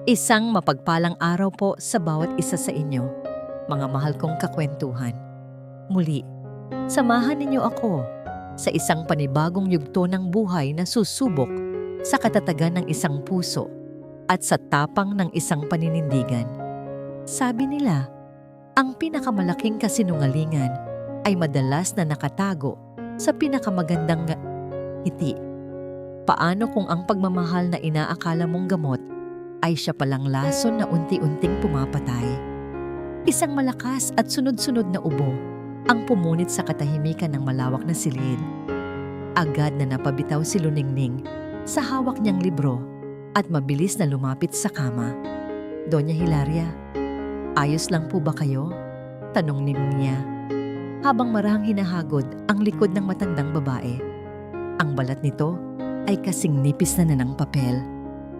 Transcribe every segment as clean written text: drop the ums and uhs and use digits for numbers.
Isang mapagpalang araw po sa bawat isa sa inyo, mga mahal kong kakwentuhan. Muli, samahan ninyo ako sa isang panibagong yugto ng buhay na susubok sa katatagan ng isang puso at sa tapang ng isang paninindigan. Sabi nila, ang pinakamalaking kasinungalingan ay madalas na nakatago sa pinakamagandang ngiti. Paano kung ang pagmamahal na inaakala mong gamot ay siya palang lason na unti-unting pumapatay? Isang malakas at sunod-sunod na ubo ang pumunit sa katahimikan ng malawak na silid. Agad na napabitaw si Luningning sa hawak niyang libro at mabilis na lumapit sa kama. "Doña Hilaria, ayos lang po ba kayo?" tanong niya, habang marahang hinahagod ang likod ng matandang babae. Ang balat nito ay kasing nipis na ng papel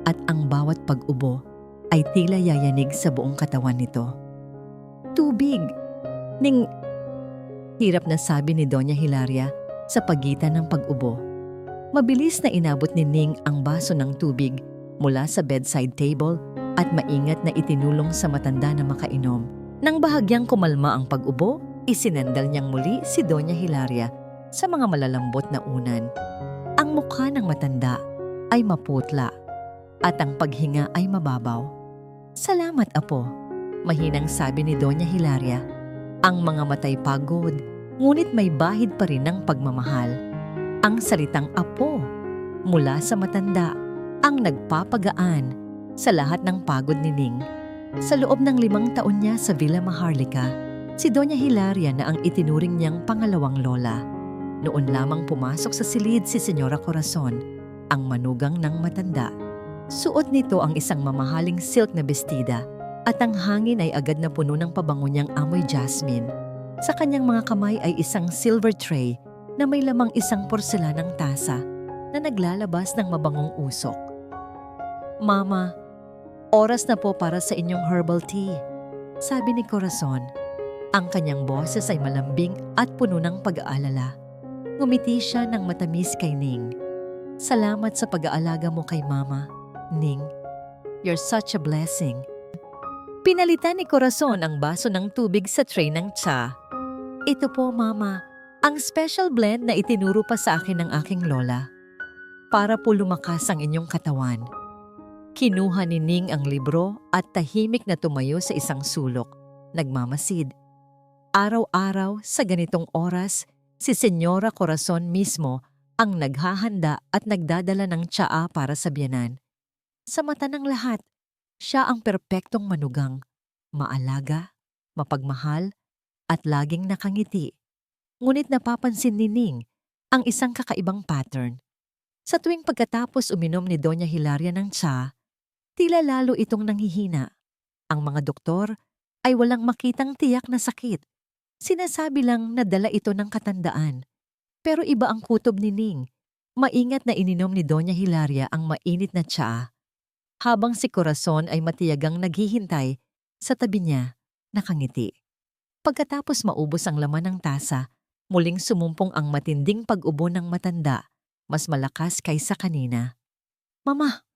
at ang bawat pag-ubo ay tila yayanig sa buong katawan nito. "Tubig, Ning," hirap na sabi ni Doña Hilaria sa pagitan ng pag-ubo. Mabilis na inabot ni Ning ang baso ng tubig mula sa bedside table at maingat na itinulong sa matanda na makainom. Nang bahagyang kumalma ang pag-ubo, isinandal niyang muli si Doña Hilaria sa mga malalambot na unan. Ang mukha ng matanda ay maputla at ang paghinga ay mababaw. "Salamat, apo," mahinang sabi ni Doña Hilaria. Ang mga matay pagod, ngunit may bahid pa rin ng pagmamahal. Ang salitang apo mula sa matanda ang nagpapagaan sa lahat ng pagod ni Ning. Sa loob ng 5 taon niya sa Villa Maharlika, si Doña Hilaria na ang itinuring niyang pangalawang lola. Noon lamang pumasok sa silid si Señora Corazon, ang manugang ng matanda. Suot nito ang isang mamahaling silk na bestida at ang hangin ay agad na puno ng pabango niyang amoy jasmine. Sa kanyang mga kamay ay isang silver tray na may lamang isang porselanang tasa na naglalabas ng mabangong usok. "Mama, oras na po para sa inyong herbal tea," sabi ni Corazon. Ang kanyang boses ay malambing at puno ng pag-aalala. Ngumiti siya ng matamis kay Ning. "Salamat sa pag-aalaga mo kay Mama, Ning. You're such a blessing." Pinalitan ni Corazon ang baso ng tubig sa tray ng tsa. "Ito po, Mama, ang special blend na itinuro pa sa akin ng aking lola. Para po lumakas ang inyong katawan." Kinuha ni Ning ang libro at tahimik na tumayo sa isang sulok. Nagmamasid. Araw-araw sa ganitong oras, si Señora Corazon mismo ang naghahanda at nagdadala ng tsaa para sa biyenan. Sa mata ng lahat, siya ang perpektong manugang, maalaga, mapagmahal, at laging nakangiti. Ngunit napapansin ni Ning ang isang kakaibang pattern. Sa tuwing pagkatapos uminom ni Doña Hilaria ng tsa, tila lalo itong nanghihina. Ang mga doktor ay walang makitang tiyak na sakit. Sinasabi lang na dala ito ng katandaan. Pero iba ang kutob ni Ning. Maingat na ininom ni Doña Hilaria ang mainit na tsaa, habang si Corazon ay matiyagang naghihintay sa tabi niya, nakangiti. Pagkatapos maubos ang laman ng tasa, muling sumumpong ang matinding pag-ubo ng matanda, mas malakas kaysa kanina. "Mama,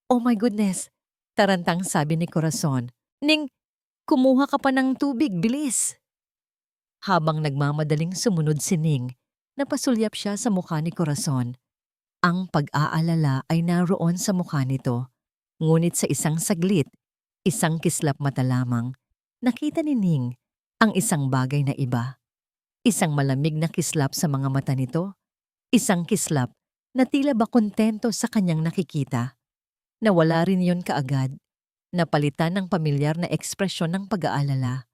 oh my goodness," tarantang sabi ni Corazon. "Ning, kumuha ka pa ng tubig, bilis." Habang nagmamadaling sumunod si Ning, napasulyap siya sa mukha ni Corazon. Ang pag-aalala ay naroon sa mukha nito. Ngunit sa isang saglit, isang kislap mata lamang, nakita ni Ning ang isang bagay na iba. Isang malamig na kislap sa mga mata nito. Isang kislap na tila ba kontento sa kanyang nakikita. Nawala rin yon kaagad. Napalitan ng pamilyar na ekspresyon ng pag-aalala.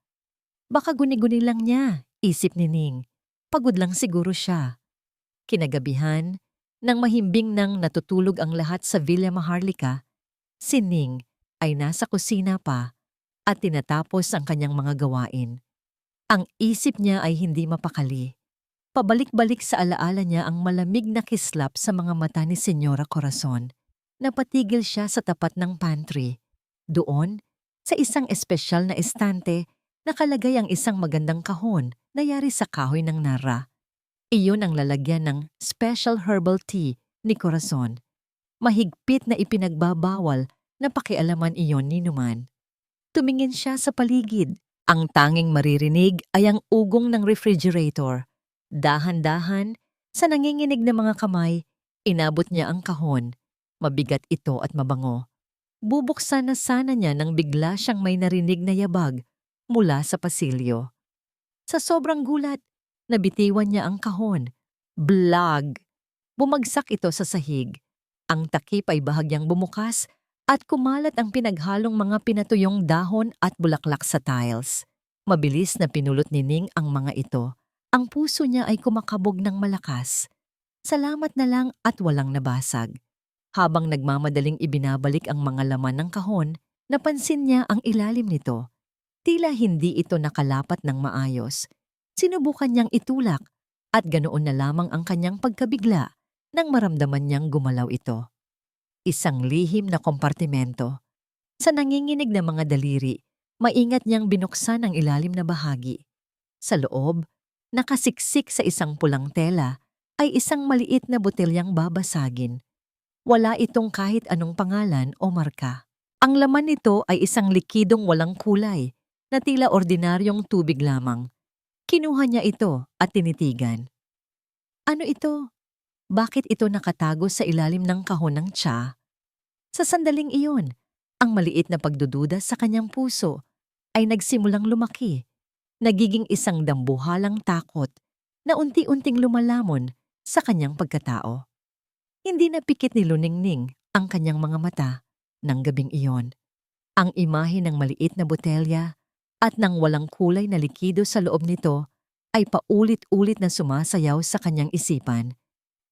Baka guni-guni lang niya, isip ni Ning. Pagod lang siguro siya. Kinagabihan, nang mahimbing nang natutulog ang lahat sa Villa Maharlika, si Ning ay nasa kusina pa at tinatapos ang kanyang mga gawain. Ang isip niya ay hindi mapakali. Pabalik-balik sa alaala niya ang malamig na kislap sa mga mata ni Señora Corazon. Napatigil siya sa tapat ng pantry. Doon, sa isang espesyal na estante, nakalagay ang isang magandang kahon na yari sa kahoy ng nara. Iyon ang lalagyan ng special herbal tea ni Corazon. Mahigpit na ipinagbabawal Napakialaman iyon ni Numan. Tumingin siya sa paligid. Ang tanging maririnig ay ang ugong ng refrigerator. Dahan-dahan, sa nanginginig na mga kamay, inabot niya ang kahon. Mabigat ito at mabango. Bubuksan na sana niya nang bigla siyang may narinig na yabag mula sa pasilyo. Sa sobrang gulat, nabitiwan niya ang kahon. Blag! Bumagsak ito sa sahig. Ang takip ay bahagyang bumukas at kumalat ang pinaghalong mga pinatuyong dahon at bulaklak sa tiles. Mabilis na pinulot ni Ning ang mga ito. Ang puso niya ay kumakabog ng malakas. Salamat na lang at walang nabasag. Habang nagmamadaling ibinabalik ang mga laman ng kahon, napansin niya ang ilalim nito. Tila hindi ito nakalapat ng maayos. Sinubukan niyang itulak at ganoon na lamang ang kanyang pagkabigla nang maramdaman niyang gumalaw ito. Isang lihim na kompartimento. Sa nanginginig na mga daliri, maingat niyang binuksan ang ilalim na bahagi. Sa loob, nakasiksik sa isang pulang tela ay isang maliit na botelyang babasagin. Wala itong kahit anong pangalan o marka. Ang laman nito ay isang likidong walang kulay na tila ordinaryong tubig lamang. Kinuha niya ito at tinitigan. Ano ito? Bakit ito nakatago sa ilalim ng kahon ng tsa? Sa sandaling iyon, ang maliit na pagdududa sa kanyang puso ay nagsimulang lumaki, nagiging isang dambuhalang takot na unti-unting lumalamon sa kanyang pagkatao. Hindi napikit ni Luningning ang kanyang mga mata ng gabing iyon. Ang imahe ng maliit na botelya at ng walang kulay na likido sa loob nito ay paulit-ulit na sumasayaw sa kanyang isipan.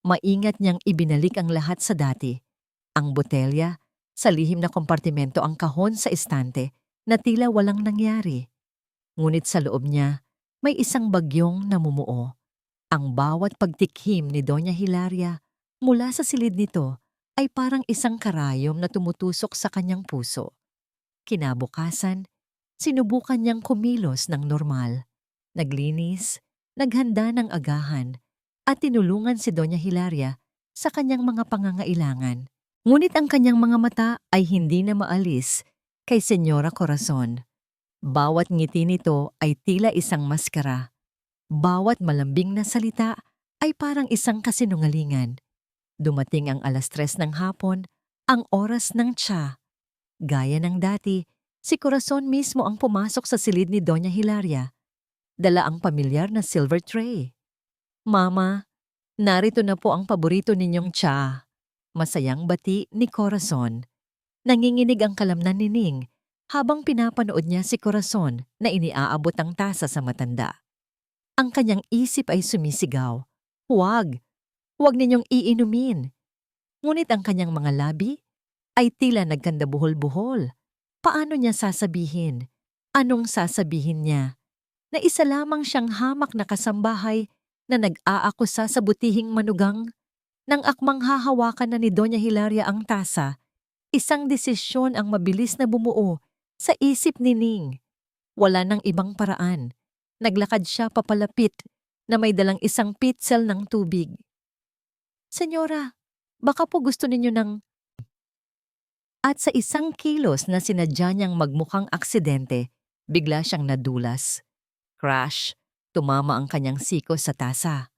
Maingat niyang ibinalik ang lahat sa dati. Ang botelya, sa lihim na kompartimento ang kahon sa estante na tila walang nangyari. Ngunit sa loob niya, may isang bagyong namumuo. Ang bawat pagtikhim ni Doña Hilaria mula sa silid nito ay parang isang karayom na tumutusok sa kanyang puso. Kinabukasan, sinubukan niyang kumilos ng normal. Naglinis, naghanda ng agahan, at tinulungan si Doña Hilaria sa kanyang mga pangangailangan. Ngunit ang kanyang mga mata ay hindi na maalis kay Senyora Corazon. Bawat ngiti nito ay tila isang maskara. Bawat malambing na salita ay parang isang kasinungalingan. Dumating ang 3:00 ng hapon, ang oras ng tsa. Gaya ng dati, si Corazon mismo ang pumasok sa silid ni Doña Hilaria. Dala ang pamilyar na silver tray. Mama, narito na po ang paborito ninyong tsa. Masayang bati ni Corazon. Nanginginig ang kalamnan ni Ning habang pinapanood niya si Corazon na iniaabot ang tasa sa matanda. Ang kanyang isip ay sumisigaw, "Huwag! Huwag ninyong iinumin." Ngunit ang kanyang mga labi ay tila nagkandabuhol-buhol. Paano niya sasabihin? Anong sasabihin niya? Na isa lamang siyang hamak na kasambahay na nag-aakusa sa butihing manugang? Nang akmang hahawakan na ni Doña Hilaria ang tasa, isang desisyon ang mabilis na bumuo sa isip ni Ning. Wala nang ibang paraan. Naglakad siya papalapit na may dalang isang pitzel ng tubig. "Senyora, baka po gusto ninyo ng..." At sa isang kilos na sinadya niyang magmukhang aksidente, bigla siyang nadulas. Crash! Tumama ang kanyang sikos sa tasa.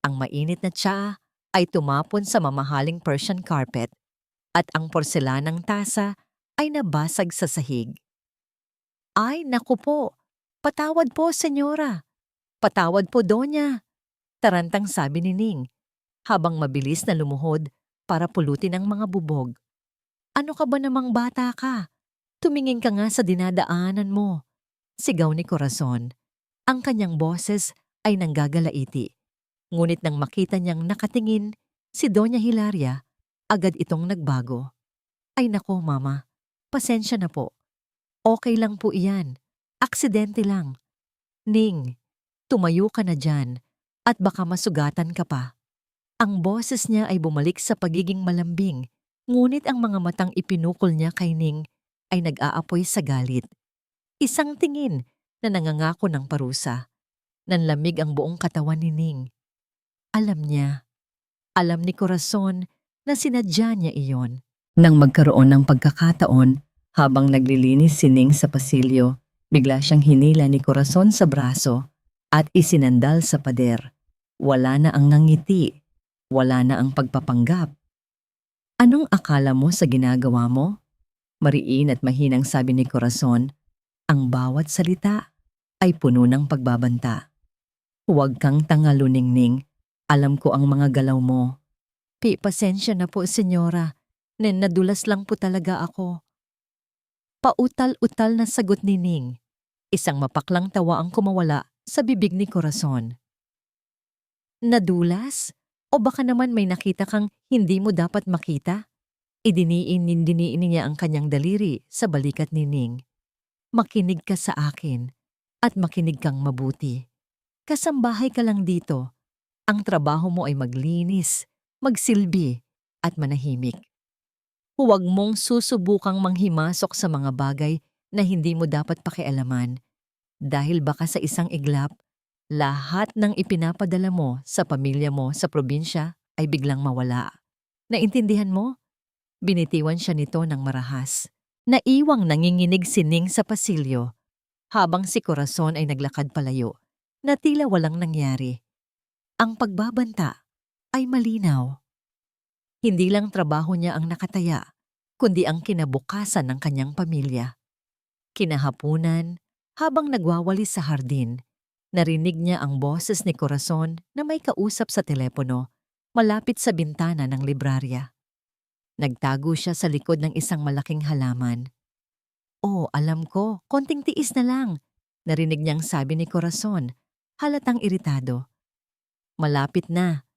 Ang mainit na tsa ay tumapon sa mamahaling Persian carpet at ang porselanang tasa ay nabasag sa sahig. "Ay, naku po! Patawad po, senyora! Patawad po, Donya!" Tarantang sabi ni Ning, habang mabilis na lumuhod para pulutin ang mga bubog. "Ano ka ba namang bata ka? Tumingin ka nga sa dinadaanan mo!" Sigaw ni Corazon. Ang kanyang boses ay nanggagalaiti. Ngunit nang makita niyang nakatingin si Doña Hilaria, agad itong nagbago. "Ay nako, Mama. Pasensya na po. Okay lang po iyan. Aksidente lang. Ning, tumayo ka na dyan at baka masugatan ka pa." Ang boses niya ay bumalik sa pagiging malambing, ngunit ang mga matang ipinukol niya kay Ning ay nag-aapoy sa galit. Isang tingin na nangangako ng parusa. Nanlamig ang buong katawan ni Ning. Alam niya, alam ni Corazon na sinadya niya iyon. Nang magkaroon ng pagkakataon, habang naglilinis si Ning sa pasilyo, bigla siyang hinila ni Corazon sa braso at isinandal sa pader. Wala na ang ngangiti, wala na ang pagpapanggap. Anong akala mo sa ginagawa mo? Mariin at mahinang sabi ni Corazon, ang bawat salita ay puno ng pagbabanta. Huwag kang tangaluningning, alam ko ang mga galaw mo. Pasensya na po, senyora. Nadulas lang po talaga ako. Pautal-utal na sagot ni Ning. Isang mapaklang tawa ang kumawala sa bibig ni Corazon. Nadulas? O baka naman may nakita kang hindi mo dapat makita? Idiniin niya ang kanyang daliri sa balikat ni Ning. Makinig ka sa akin at makinig kang mabuti. Kasambahay ka lang dito. Ang trabaho mo ay maglinis, magsilbi at manahimik. Huwag mong susubukang manghimasok sa mga bagay na hindi mo dapat pakialaman dahil baka sa isang iglap, lahat ng ipinapadala mo sa pamilya mo sa probinsya ay biglang mawala. Naintindihan mo? Binitiwan siya nito ng marahas. Naiwang nanginginig si Ning sa pasilyo habang si Corazon ay naglakad palayo na tila walang nangyari. Ang pagbabanta ay malinaw. Hindi lang trabaho niya ang nakataya, kundi ang kinabukasan ng kanyang pamilya. Kinahapunan, habang nagwawalis sa hardin, narinig niya ang boses ni Corazon na may kausap sa telepono malapit sa bintana ng librarya. Nagtago siya sa likod ng isang malaking halaman. "Oh, alam ko, konting tiis na lang," narinig niyang sabi ni Corazon, halatang iritado. "Malapit na.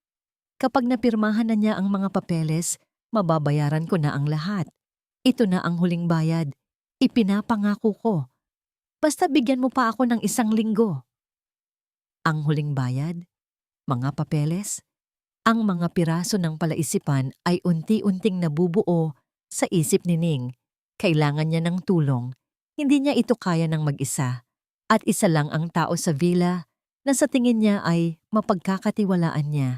Kapag napirmahan na niya ang mga papeles, mababayaran ko na ang lahat. Ito na ang huling bayad. Ipinapangako ko. Basta bigyan mo pa ako ng 1 linggo." Ang huling bayad? Mga papeles? Ang mga piraso ng palaisipan ay unti-unting nabubuo sa isip ni Ning. Kailangan niya ng tulong. Hindi niya ito kaya ng mag-isa. At isa lang ang tao sa villa na sa tingin niya ay mapagkakatiwalaan niya.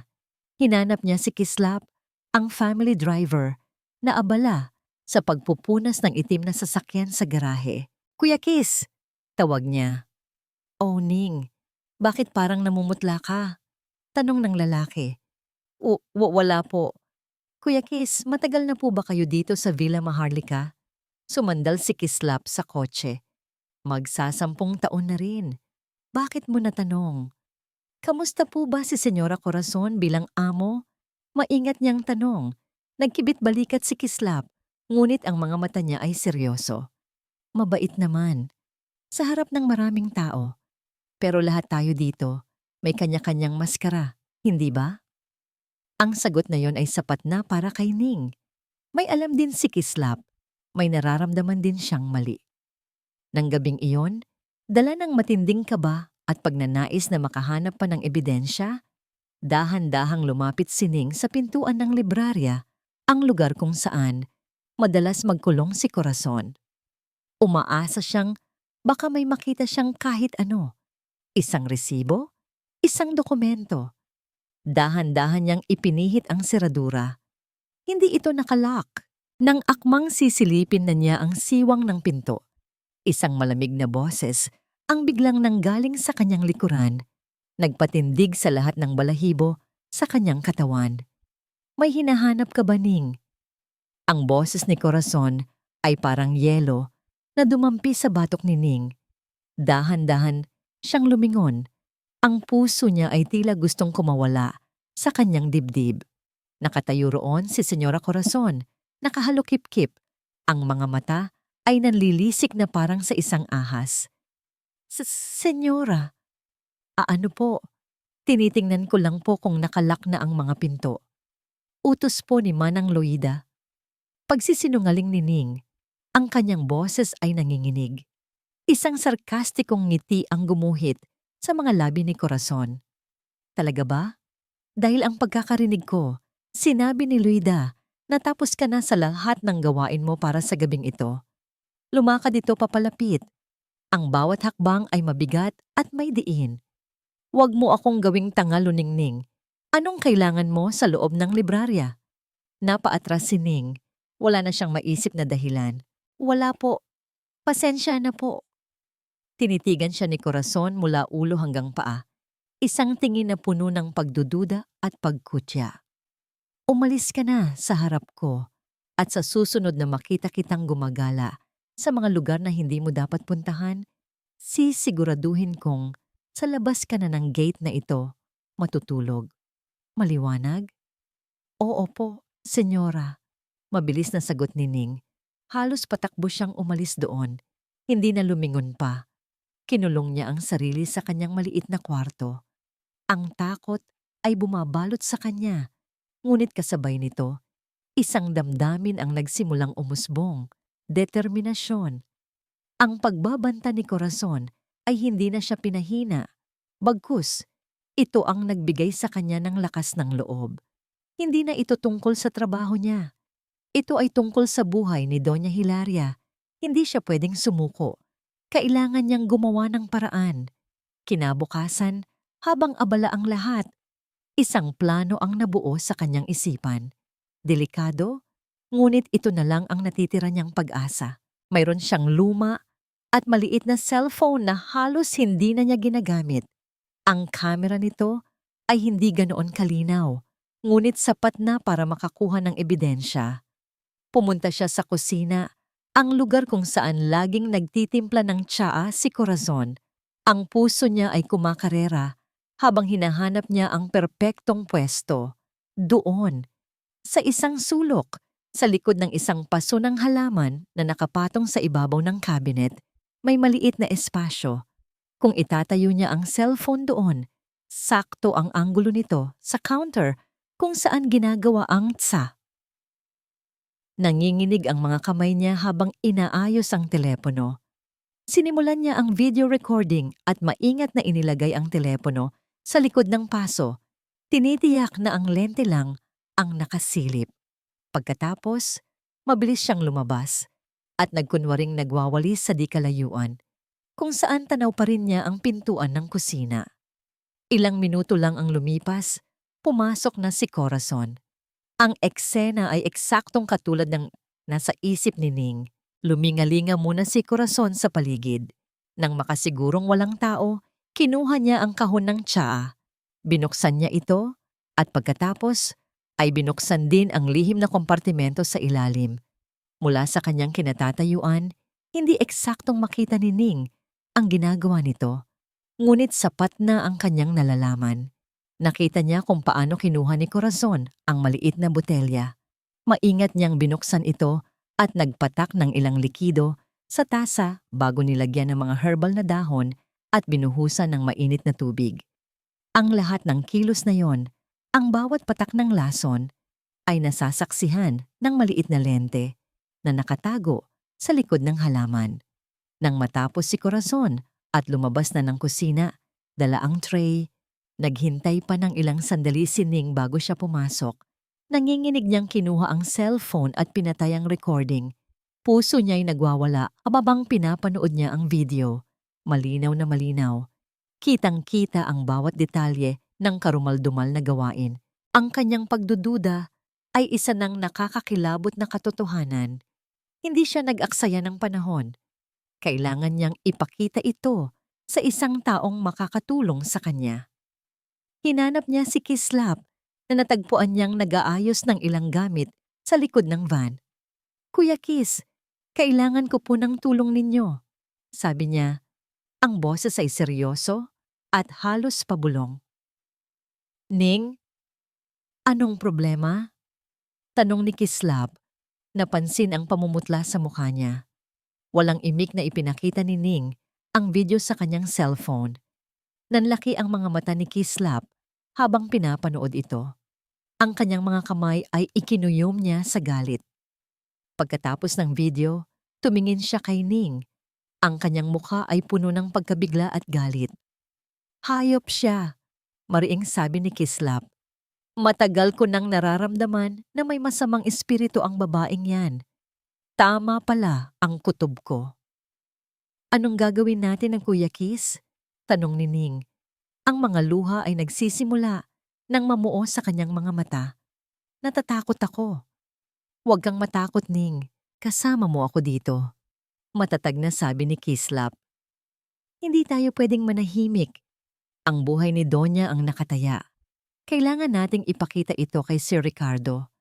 Hinanap niya si Kislap, ang family driver, na abala sa pagpupunas ng itim na sasakyan sa garahe. "Kuya Kis!" tawag niya. "Oh, Ning, bakit parang namumutla ka?" tanong ng lalaki. Wala po." "Kuya Kis, matagal na po ba kayo dito sa Villa Maharlika?" Sumandal si Kislap sa kotse. "Magsasampung taon na rin." "Bakit mo natanong?" "Kamusta po ba si Senyora Corazon bilang amo?" Maingat niyang tanong. Nagkibit balikat si Kislap, ngunit ang mga mata niya ay seryoso. "Mabait naman. Sa harap ng maraming tao. Pero lahat tayo dito, may kanya-kanyang maskara, hindi ba?" Ang sagot na yon ay sapat na para kay Ning. May alam din si Kislap. May nararamdaman din siyang mali. Nang gabing iyon, dala ng matinding kaba at pagnanais na makahanap pa ng ebidensya, dahan-dahang lumapit si Ning sa pintuan ng librarya, ang lugar kung saan madalas magkulong si Corazon. Umaasa siyang baka may makita siyang kahit ano. Isang resibo, isang dokumento. Dahan-dahan niyang ipinihit ang seradura. Hindi ito nakalock. Nang akmang sisilipin na niya ang siwang ng pinto, isang malamig na boses ang biglang nanggaling sa kanyang likuran, nagpatindig sa lahat ng balahibo sa kanyang katawan. "May hinahanap ka ba, Ning?" Ang boses ni Corazon ay parang yelo na dumampi sa batok ni Ning. Dahan-dahan siyang lumingon. Ang puso niya ay tila gustong kumawala sa kanyang dibdib. Nakatayo roon si Senyora Corazon, nakahalukip-kip. Ang mga mata ay nanlilisik na parang sa isang ahas. Senyora, ano po? Tinitingnan ko lang po kung nakalak na ang mga pinto." Utos po ni Manang Loida. Pagsisinungaling ni Ning, ang kanyang boses ay nanginginig. Isang sarkastikong ngiti ang gumuhit sa mga labi ni Corazon. "Talaga ba? Dahil ang pagkakarinig ko, sinabi ni Luida na tapos ka na sa lahat ng gawain mo para sa gabing ito. Lumakad ito papalapit. Ang bawat hakbang ay mabigat at may diin. Huwag mo akong gawing tanga, Luningning. Anong kailangan mo sa loob ng librarya?" Napaatras si Ning. Wala na siyang maisip na dahilan. Wala po. Pasensya na po. Tinitigan siya ni Corazon mula ulo hanggang paa. Isang tingin na puno ng pagdududa at pagkutya. Umalis ka na sa harap ko at sa susunod na makita kitang gumagala sa mga lugar na hindi mo dapat puntahan, sisiguraduhin kong sa labas ka na ng gate na ito matutulog. Maliwanag? Oo po, senyora. Mabilis na sagot ni Ning. Halos patakbo siyang umalis doon. Hindi na lumingon pa. Kinulong niya ang sarili sa kanyang maliit na kwarto. Ang takot ay bumabalot sa kanya. Ngunit kasabay nito, isang damdamin ang nagsimulang umusbong. Determinasyon. Ang pagbabanta ni Corazon ay hindi na siya pinahina. Bagkus, ito ang nagbigay sa kanya ng lakas ng loob. Hindi na ito tungkol sa trabaho niya. Ito ay tungkol sa buhay ni Doña Hilaria. Hindi siya pwedeng sumuko. Kailangan niyang gumawa ng paraan. Kinabukasan, habang abala ang lahat, isang plano ang nabuo sa kanyang isipan. Delikado, ngunit ito na lang ang natitira niyang pag-asa. Mayroon siyang luma at maliit na cellphone na halos hindi na niya ginagamit. Ang kamera nito ay hindi ganoon kalinaw, ngunit sapat na para makakuha ng ebidensya. Pumunta siya sa kusina, ang lugar kung saan laging nagtitimpla ng tsaa si Corazon. Ang puso niya ay kumakarera habang hinahanap niya ang perpektong pwesto. Doon, sa isang sulok, sa likod ng isang paso ng halaman na nakapatong sa ibabaw ng cabinet, may maliit na espasyo. Kung itatayo niya ang cellphone doon, sakto ang anggulo nito sa counter kung saan ginagawa ang tsa. Nanginginig ang mga kamay niya habang inaayos ang telepono. Sinimulan niya ang video recording at maingat na inilagay ang telepono sa likod ng paso. Tinitiyak na ang lente lang ang nakasilip. Pagkatapos, mabilis siyang lumabas at nagkunwaring nagwawalis sa di kalayuan, kung saan tanaw pa rin niya ang pintuan ng kusina. Ilang minuto lang ang lumipas, pumasok na si Corazon. Ang eksena ay eksaktong katulad ng nasa isip ni Ning. Lumingalinga muna si Corazon sa paligid. Nang makasigurong walang tao, kinuha niya ang kahon ng tsaa. Binuksan niya ito at pagkatapos ay binuksan din ang lihim na kompartimento sa ilalim. Mula sa kanyang kinatatayuan, hindi eksaktong makita ni Ning ang ginagawa nito. Ngunit sapat na ang kanyang nalalaman. Nakita niya kung paano kinuha ni Corazon ang maliit na botelya. Maingat niyang binuksan ito at nagpatak ng ilang likido sa tasa bago nilagyan ng mga herbal na dahon at binuhusan ng mainit na tubig. Ang lahat ng kilos na yon, ang bawat patak ng lason, ay nasasaksihan ng maliit na lente na nakatago sa likod ng halaman. Nang matapos si Corazon at lumabas na ng kusina, dala ang tray, naghintay pa ng ilang sandali si Ning bago siya pumasok. Nanginginig niyang kinuha ang cellphone at pinatay ang recording. Puso niya'y nagwawala habang pinapanood niya ang video. Malinaw na malinaw. Kitang-kita ang bawat detalye ng karumaldumal na gawain. Ang kanyang pagdududa ay isa ng nakakakilabot na katotohanan. Hindi siya nag-aksaya ng panahon. Kailangan niyang ipakita ito sa isang taong makakatulong sa kanya. Hinanap niya si Kislap na natagpuan niyang nag-aayos ng ilang gamit sa likod ng van. "Kuya Kis, kailangan ko po ng tulong ninyo," sabi niya. Ang boses ay seryoso at halos pabulong. "Ning, anong problema?" Tanong ni Kislap. Napansin ang pamumutla sa mukha niya. Walang imik na ipinakita ni Ning ang video sa kanyang cellphone. Nanlaki ang mga mata ni Kislap habang pinapanood ito. Ang kanyang mga kamay ay ikinuyom niya sa galit. Pagkatapos ng video, tumingin siya kay Ning. Ang kanyang mukha ay puno ng pagkabigla at galit. "Hayop siya," mariing sabi ni Kislap. "Matagal ko nang nararamdaman na may masamang espiritu ang babaeng yan. Tama pala ang kutob ko." "Anong gagawin natin ng Kuya Kis?" tanong ni Ning. Ang mga luha ay nagsisimula nang mamuo sa kanyang mga mata. "Natatakot ako." Huwag kang matakot, Ning. Kasama mo ako dito. Matatag na sabi ni Kislap. Hindi tayo pwedeng manahimik. Ang buhay ni Donya ang nakataya. Kailangan nating ipakita ito kay Sir Ricardo.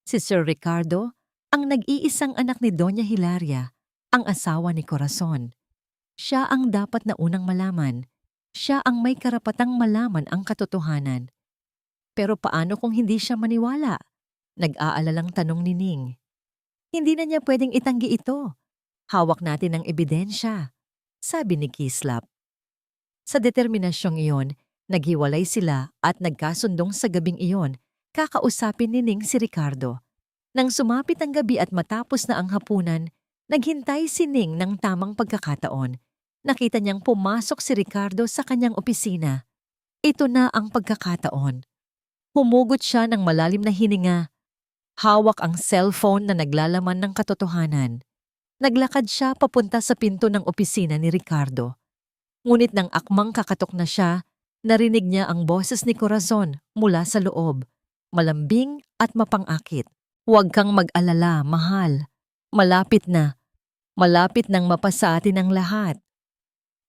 Si Sir Ricardo, ang nag-iisang anak ni Doña Hilaria, ang asawa ni Corazon. Siya ang dapat na unang malaman. Siya ang may karapatang malaman ang katotohanan. Pero paano kung hindi siya maniwala? Nag-aalalang tanong ni Ning. Hindi na niya pwedeng itanggi ito. Hawak natin ang ebidensya, sabi ni Kislap. Sa determinasyong iyon, naghiwalay sila at nagkasundong sa gabing iyon, kakausapin ni Ning si Ricardo. Nang sumapit ang gabi at matapos na ang hapunan, naghintay si Ning ng tamang pagkakataon. Nakita niyang pumasok si Ricardo sa kanyang opisina. Ito na ang pagkakataon. Humugot siya ng malalim na hininga. Hawak ang cellphone na naglalaman ng katotohanan. Naglakad siya papunta sa pinto ng opisina ni Ricardo. Ngunit nang akmang kakatok na siya, narinig niya ang boses ni Corazon mula sa loob, malambing at mapangakit. Huwag kang mag-alala, mahal. Malapit na. Malapit nang mapasa atin ang lahat.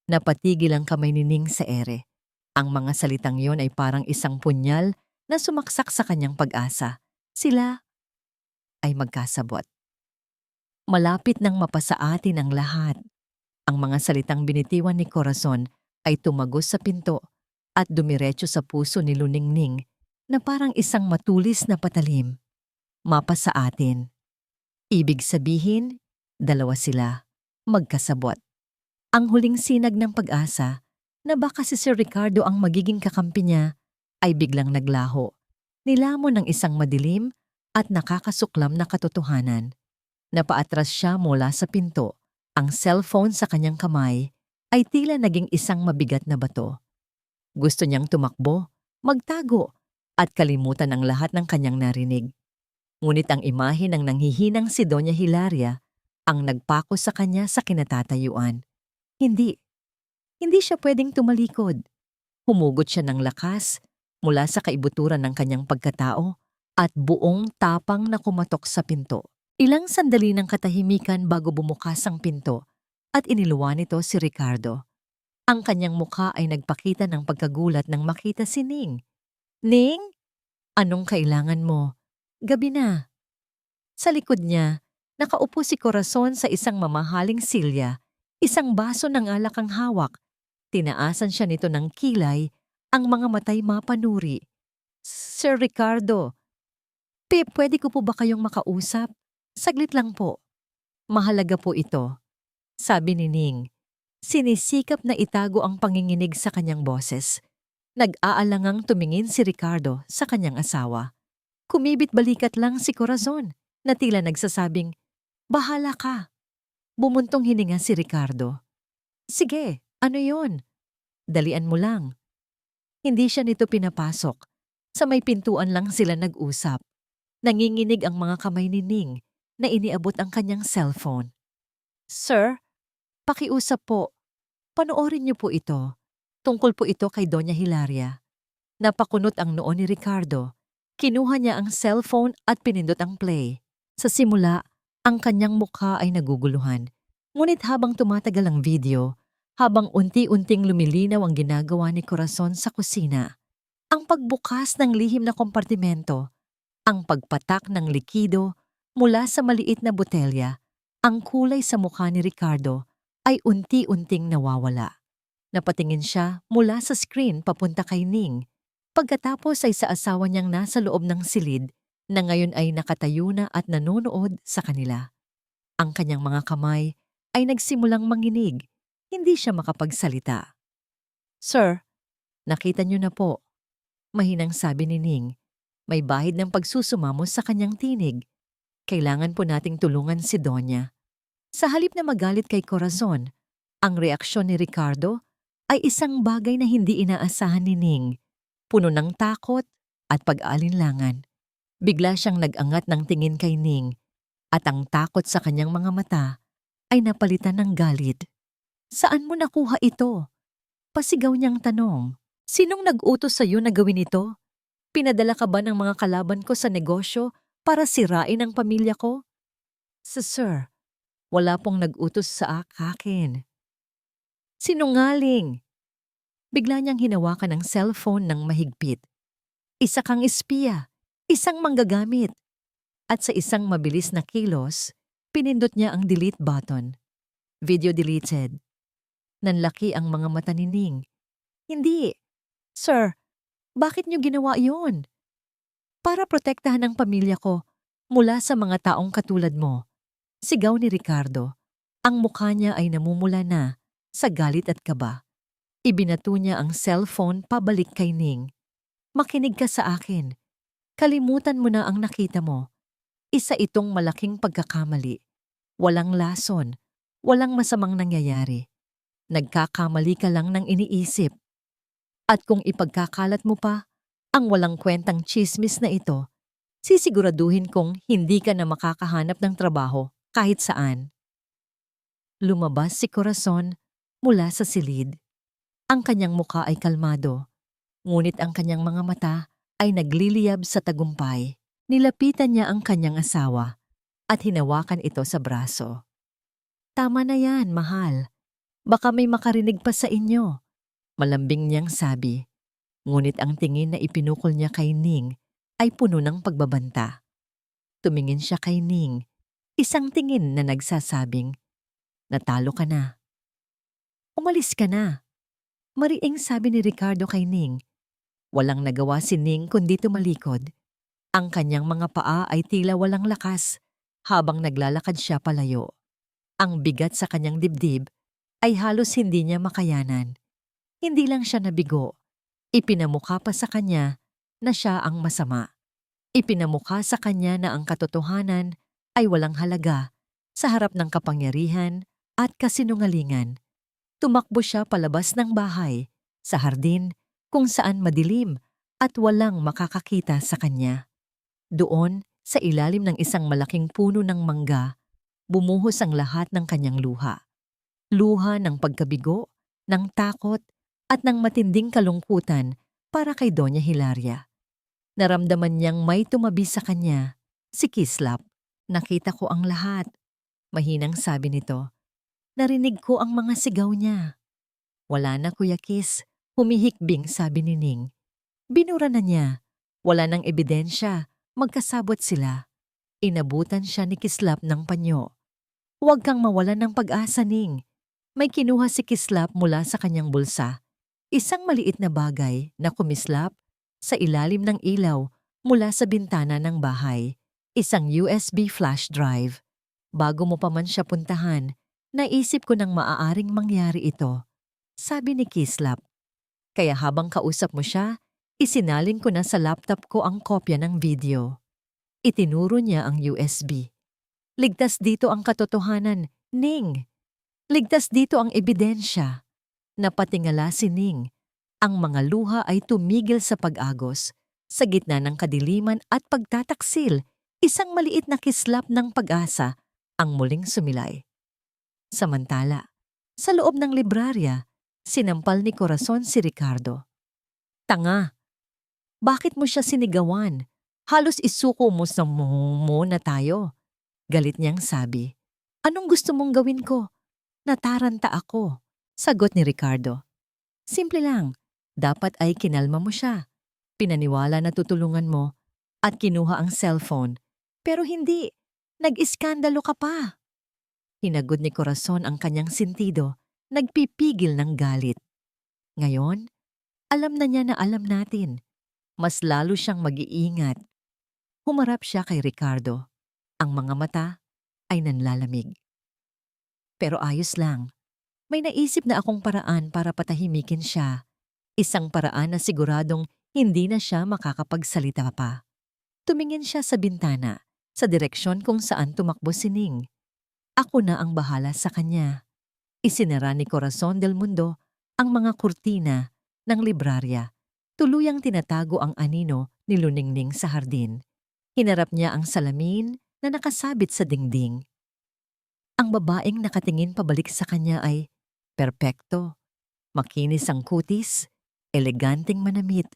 Napatigil ang kamay ni Ning sa ere. Ang mga salitang yon ay parang isang punyal na sumaksak sa kanyang pag-asa. Sila ay magkasabot. Malapit nang mapasa atin ang lahat. Ang mga salitang binitiwan ni Corazon ay tumagos sa pinto at dumiretso sa puso ni Luningning na parang isang matulis na patalim. Mapasa atin. Ibig sabihin, dalawa sila, magkasabot. Ang huling sinag ng pag-asa na baka si Sir Ricardo ang magiging kakampi niya ay biglang naglaho. Nilamon ng isang madilim at nakakasuklam na katotohanan. Napaatras siya mula sa pinto. Ang cellphone sa kanyang kamay ay tila naging isang mabigat na bato. Gusto niyang tumakbo, magtago, at kalimutan ang lahat ng kanyang narinig. Ngunit ang imahe ng nanghihinang si Doña Hilaria ang nagpako sa kanya sa kinatatayuan. Hindi siya pwedeng tumalikod. Humugot siya ng lakas mula sa kaibuturan ng kanyang pagkatao at buong tapang na kumatok sa pinto. Ilang sandali ng katahimikan bago bumukas ang pinto at iniluwan nito si Ricardo. Ang kanyang mukha ay nagpakita ng pagkagulat nang makita si Ning. Ning? Anong kailangan mo? Gabi na. Sa likod niya, nakaupo si Corazon sa isang mamahaling silya, isang baso ng alak ang hawak. Tinaasan siya nito ng kilay, ang mga matay mapanuri. Sir Ricardo, pwede ko po ba kayong makausap? Saglit lang po. Mahalaga po ito, sabi ni Ning. Sinisikap na itago ang panginginig sa kanyang boses. Nag-aalangang tumingin si Ricardo sa kanyang asawa. Kumibit-balikat lang si Corazon na tila nagsasabing, bahala ka. Bumuntong hininga si Ricardo. Sige, ano yon? Dalian mo lang. Hindi siya nito pinapasok. Sa may pintuan lang sila nag-usap. Nanginginig ang mga kamay ni Ning na iniabot ang kanyang cellphone. Sir, pakiusap po. Panoorin niyo po ito. Tungkol po ito kay Doña Hilaria. Napakunot ang noo ni Ricardo. Kinuha niya ang cellphone at pinindot ang play. Sa simula, ang kanyang mukha ay naguguluhan. Ngunit habang tumatagal ang video, habang unti-unting lumilinaw ang ginagawa ni Corazon sa kusina, ang pagbukas ng lihim na kompartimento, ang pagpatak ng likido mula sa maliit na botelya, ang kulay sa mukha ni Ricardo ay unti-unting nawawala. Napatingin siya mula sa screen papunta kay Ning. Pagkatapos ay sa asawa niyang nasa loob ng silid na ngayon ay nakatayo na at nanonood sa kanila. Ang kanyang mga kamay ay nagsimulang manginig. Hindi siya makapagsalita. Sir, nakita niyo na po. Mahinang sabi ni Ning. May bahid ng pagsusumamo sa kanyang tinig. Kailangan po nating tulungan si Donya. Sa halip na magalit kay Corazon, ang reaksyon ni Ricardo ay isang bagay na hindi inaasahan ni Ning. Puno ng takot at pag-aalinlangan. Bigla siyang nag-angat ng tingin kay Ning at ang takot sa kanyang mga mata ay napalitan ng galit. Saan mo nakuha ito? Pasigaw niyang tanong. Sinong nag-utos sa iyo na gawin ito? Pinadala ka ba ng mga kalaban ko sa negosyo para sirain ang pamilya ko? Sir, wala pong nag-utos sa akin. Sinungaling! Bigla niyang hinawakan ang cellphone ng mahigpit. Isa kang espiya, isang manggagamit. At sa isang mabilis na kilos, pinindot niya ang delete button. Video deleted. Nanlaki ang mga mata ni Ning. Hindi. Sir, bakit niyo ginawa iyon? Para protektahan ang pamilya ko mula sa mga taong katulad mo. Sigaw ni Ricardo. Ang mukha niya ay namumula na sa galit at kaba. Ibinato niya ang cellphone pabalik kay Ning. Makinig ka sa akin. Kalimutan mo na ang nakita mo. Isa itong malaking pagkakamali. Walang lason. Walang masamang nangyayari. Nagkakamali ka lang ng iniisip. At kung ipagkakalat mo pa ang walang kwentang tsismis na ito, sisiguraduhin kong hindi ka na makakahanap ng trabaho kahit saan. Lumabas si Corazon mula sa silid. Ang kanyang muka ay kalmado, ngunit ang kanyang mga mata ay nagliliyab sa tagumpay. Nilapitan niya ang kanyang asawa at hinawakan ito sa braso. Tama na yan, mahal. Baka may makarinig pa sa inyo. Malambing niyang sabi. Ngunit ang tingin na ipinukol niya kay Ning ay puno ng pagbabanta. Tumingin siya kay Ning, isang tingin na nagsasabing, natalo ka na. Umalis ka na. Mariing sabi ni Ricardo kay Ning. Walang nagawa si Ning kundi tumalikod. Ang kanyang mga paa ay tila walang lakas habang naglalakad siya palayo. Ang bigat sa kanyang dibdib ay halos hindi niya makayanan. Hindi lang siya nabigo. Ipinamukha pa sa kanya na siya ang masama. Ipinamukha sa kanya na ang katotohanan ay walang halaga sa harap ng kapangyarihan at kasinungalingan. Tumakbo siya palabas ng bahay, sa hardin, kung saan madilim at walang makakakita sa kanya. Doon, sa ilalim ng isang malaking puno ng mangga, bumuhos ang lahat ng kanyang luha. Luha ng pagkabigo, ng takot, at ng matinding kalungkutan para kay Doña Hilaria. Naramdaman niyang may tumabi sa kanya, si Kislap. Nakita ko ang lahat. Mahinang sabi nito. Narinig ko ang mga sigaw niya. Wala na, Kuya Kis. Humihikbing, sabi ni Ning. Binura na niya. Wala nang ebidensya. Magkasabot sila. Inabutan siya ni Kislap ng panyo. Huwag kang mawalan ng pag-asa, Ning. May kinuha si Kislap mula sa kanyang bulsa. Isang maliit na bagay na kumislap sa ilalim ng ilaw mula sa bintana ng bahay. Isang USB flash drive. Bago mo pa man siya puntahan, naisip ko nang maaaring mangyari ito. Sabi ni Kislap. Kaya habang kausap mo siya, isinalin ko na sa laptop ko ang kopya ng video. Itinuro niya ang USB. Ligtas dito ang katotohanan, Ning. Ligtas dito ang ebidensya. Napatingala si Ning. Ang mga luha ay tumigil sa pag-agos. Sa gitna ng kadiliman at pagtataksil, isang maliit na kislap ng pag-asa ang muling sumilay. Samantala, sa loob ng librarya, sinampal ni Corazon si Ricardo. Tanga! Bakit mo siya sinigawan? Halos isuko mo sa mo na tayo. Galit niyang sabi. Anong gusto mong gawin ko? Nataranta ako. Sagot ni Ricardo. Simple lang. Dapat ay kinalma mo siya. Pinaniwala na tutulungan mo at kinuha ang cellphone. Pero hindi. Nag-iskandalo ka pa. Hinagod ni Corazon ang kanyang sentido. Nagpipigil ng galit. Ngayon, alam na niya na alam natin. Mas lalo siyang mag-iingat. Humarap siya kay Ricardo. Ang mga mata ay nanlalamig. Pero ayos lang. May naisip na akong paraan para patahimikin siya. Isang paraan na siguradong hindi na siya makakapagsalita pa. Tumingin siya sa bintana, sa direksyon kung saan tumakbo si Ning. Ako na ang bahala sa kanya. Isinara ni Corazon del Mundo ang mga kurtina ng librarya. Tuluyang tinatago ang anino ni Luningning sa hardin. Hinarap niya ang salamin na nakasabit sa dingding. Ang babaeng nakatingin pabalik sa kanya ay perpekto, makinis ang kutis, eleganteng manamit,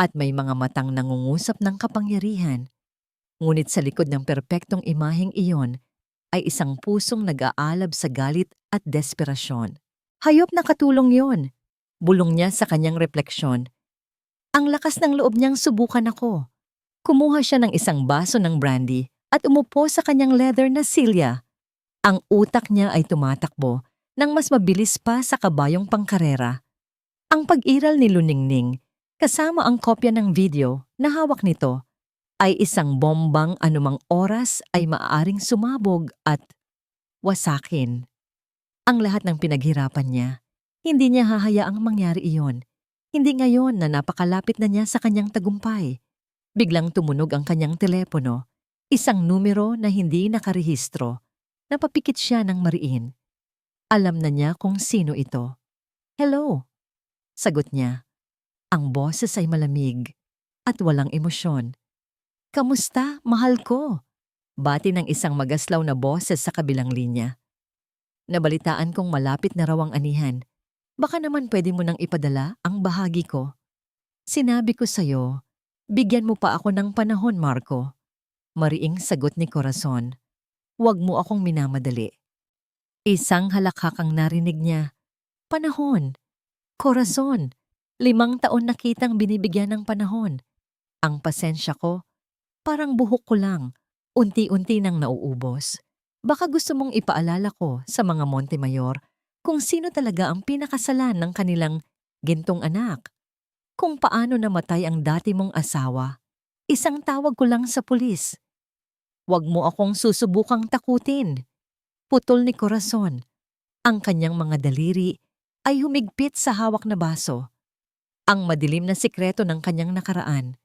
at may mga matang nangungusap ng kapangyarihan. Ngunit sa likod ng perpektong imaheng iyon ay isang pusong nag-aalab sa galit at desperasyon. Hayop na katulong yon, bulong niya sa kanyang refleksyon. Ang lakas ng loob niyang subukan ako. Kumuha siya ng isang baso ng brandy at umupo sa kanyang leather na silya. Ang utak niya ay tumatakbo nang mas mabilis pa sa kabayong pangkarera. Ang pag-iral ni Luningning, kasama ang kopya ng video na hawak nito, ay isang bombang anumang oras ay maaaring sumabog at wasakin. Ang lahat ng pinaghirapan niya, hindi niya hahayaang mangyari iyon. Hindi ngayon na napakalapit na niya sa kanyang tagumpay. Biglang tumunog ang kanyang telepono, isang numero na hindi nakarehistro. Napapikit siya ng mariin. Alam na niya kung sino ito. Hello, sagot niya. Ang boses ay malamig at walang emosyon. Kamusta, mahal ko? Bati ng isang magaslaw na boses sa kabilang linya. Nabalitaan kong malapit na raw ang anihan. Baka naman pwede mo nang ipadala ang bahagi ko. Sinabi ko sa'yo, bigyan mo pa ako ng panahon, Marco. Mariing sagot ni Corazon. Huwag mo akong minamadali. Isang halakhak ang narinig niya. Panahon. Corazon. 5 taon na kitang binibigyan ng panahon. Ang pasensya ko, parang buhok ko lang. Unti-unti nang nauubos. Baka gusto mong ipaalala ko sa mga Montemayor kung sino talaga ang pinakasalan ng kanilang gintong anak. Kung paano namatay ang dati mong asawa. Isang tawag ko lang sa pulis. Huwag mo akong susubukang takutin. Putol ni Corazon. Ang kanyang mga daliri ay humigpit sa hawak na baso. Ang madilim na sikreto ng kanyang nakaraan.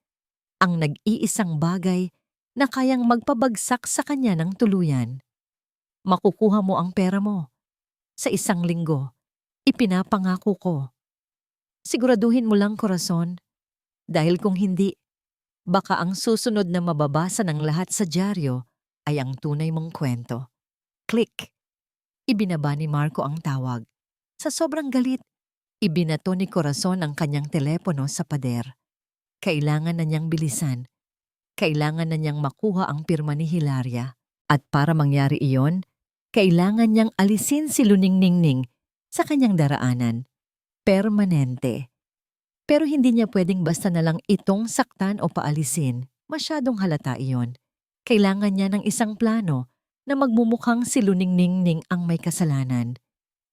Ang nag-iisang bagay na kayang magpabagsak sa kanya ng tuluyan. Makukuha mo ang pera mo. Sa 1 linggo, ipinapangako ko. Siguraduhin mo lang, Corazon. Dahil kung hindi, baka ang susunod na mababasa ng lahat sa dyaryo ay ang tunay mong kwento. Click! Ibinaba ni Marco ang tawag. Sa sobrang galit, ibinato ni Corazon ang kanyang telepono sa pader. Kailangan na niyang bilisan. Kailangan na niyang makuha ang pirma ni Hilaria. At para mangyari iyon, kailangan niyang alisin si Luningning sa kanyang daraanan. Permanente. Pero hindi niya pwedeng basta na lang itong saktan o paalisin. Masyadong halata iyon. Kailangan niya ng isang plano na magmumukhang si Luningning ang may kasalanan.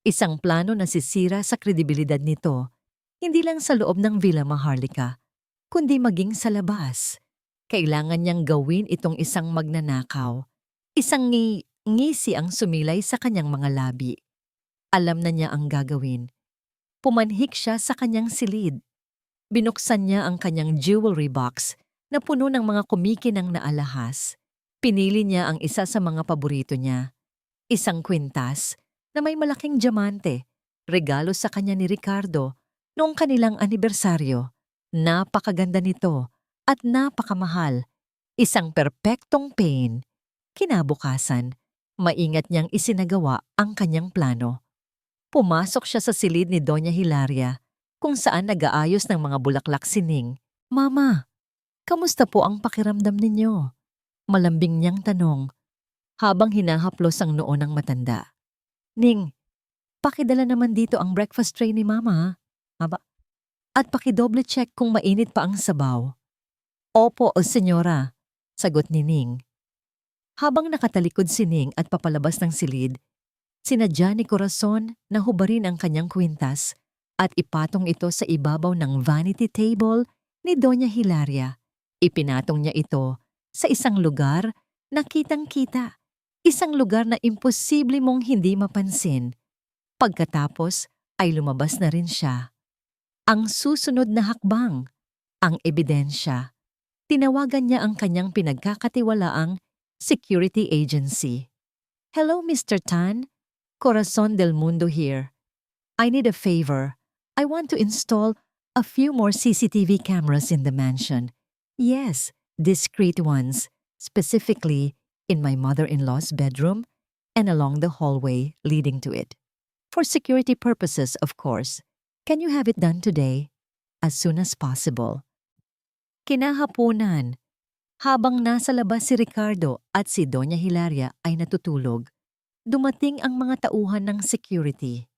Isang plano na sisira sa kredibilidad nito, hindi lang sa loob ng Villa Maharlika, kundi maging sa labas. Kailangan niyang gawin itong isang magnanakaw. Isang ngisi ang sumilay sa kanyang mga labi. Alam na niya ang gagawin. Pumanhik siya sa kanyang silid. Binuksan niya ang kanyang jewelry box na puno ng mga kumikinang na alahas. Pinili niya ang isa sa mga paborito niya. Isang kwintas na may malaking diamante, regalo sa kanya ni Ricardo noong kanilang anibersaryo. Napakaganda nito at napakamahal. Isang perpektong pain. Kinabukasan, maingat niyang isinagawa ang kanyang plano. Pumasok siya sa silid ni Doña Hilaria kung saan nag-aayos ng mga bulaklak si Ning. Mama, kamusta po ang pakiramdam ninyo? Malambing niyang tanong habang hinahaplos ang noo ng matanda. Ning, pakidala naman dito ang breakfast tray ni Mama. Aba, at pakidoble check kung mainit pa ang sabaw. Opo, senyora, sagot ni Ning. Habang nakatalikod si Ning at papalabas ng silid, sinadya ni Corazon na hubarin ang kanyang kwintas at ipatong ito sa ibabaw ng vanity table ni Doña Hilaria. Ipinatong niya ito sa isang lugar na kitang-kita, isang lugar na imposible mong hindi mapansin. Pagkatapos ay lumabas na rin siya. Ang susunod na hakbang, ang ebidensya. Tinawagan niya ang kanyang pinagkakatiwalaang security agency. Hello, Mr. Tan. Corazon del Mundo here. I need a favor. I want to install a few more CCTV cameras in the mansion. Yes, discreet ones, specifically in my mother-in-law's bedroom and along the hallway leading to it. For security purposes, of course. Can you have it done today? As soon as possible. Kinahaponan, Habang nasa labas si Ricardo at si Doña Hilaria ay natutulog, dumating ang mga tauhan ng security.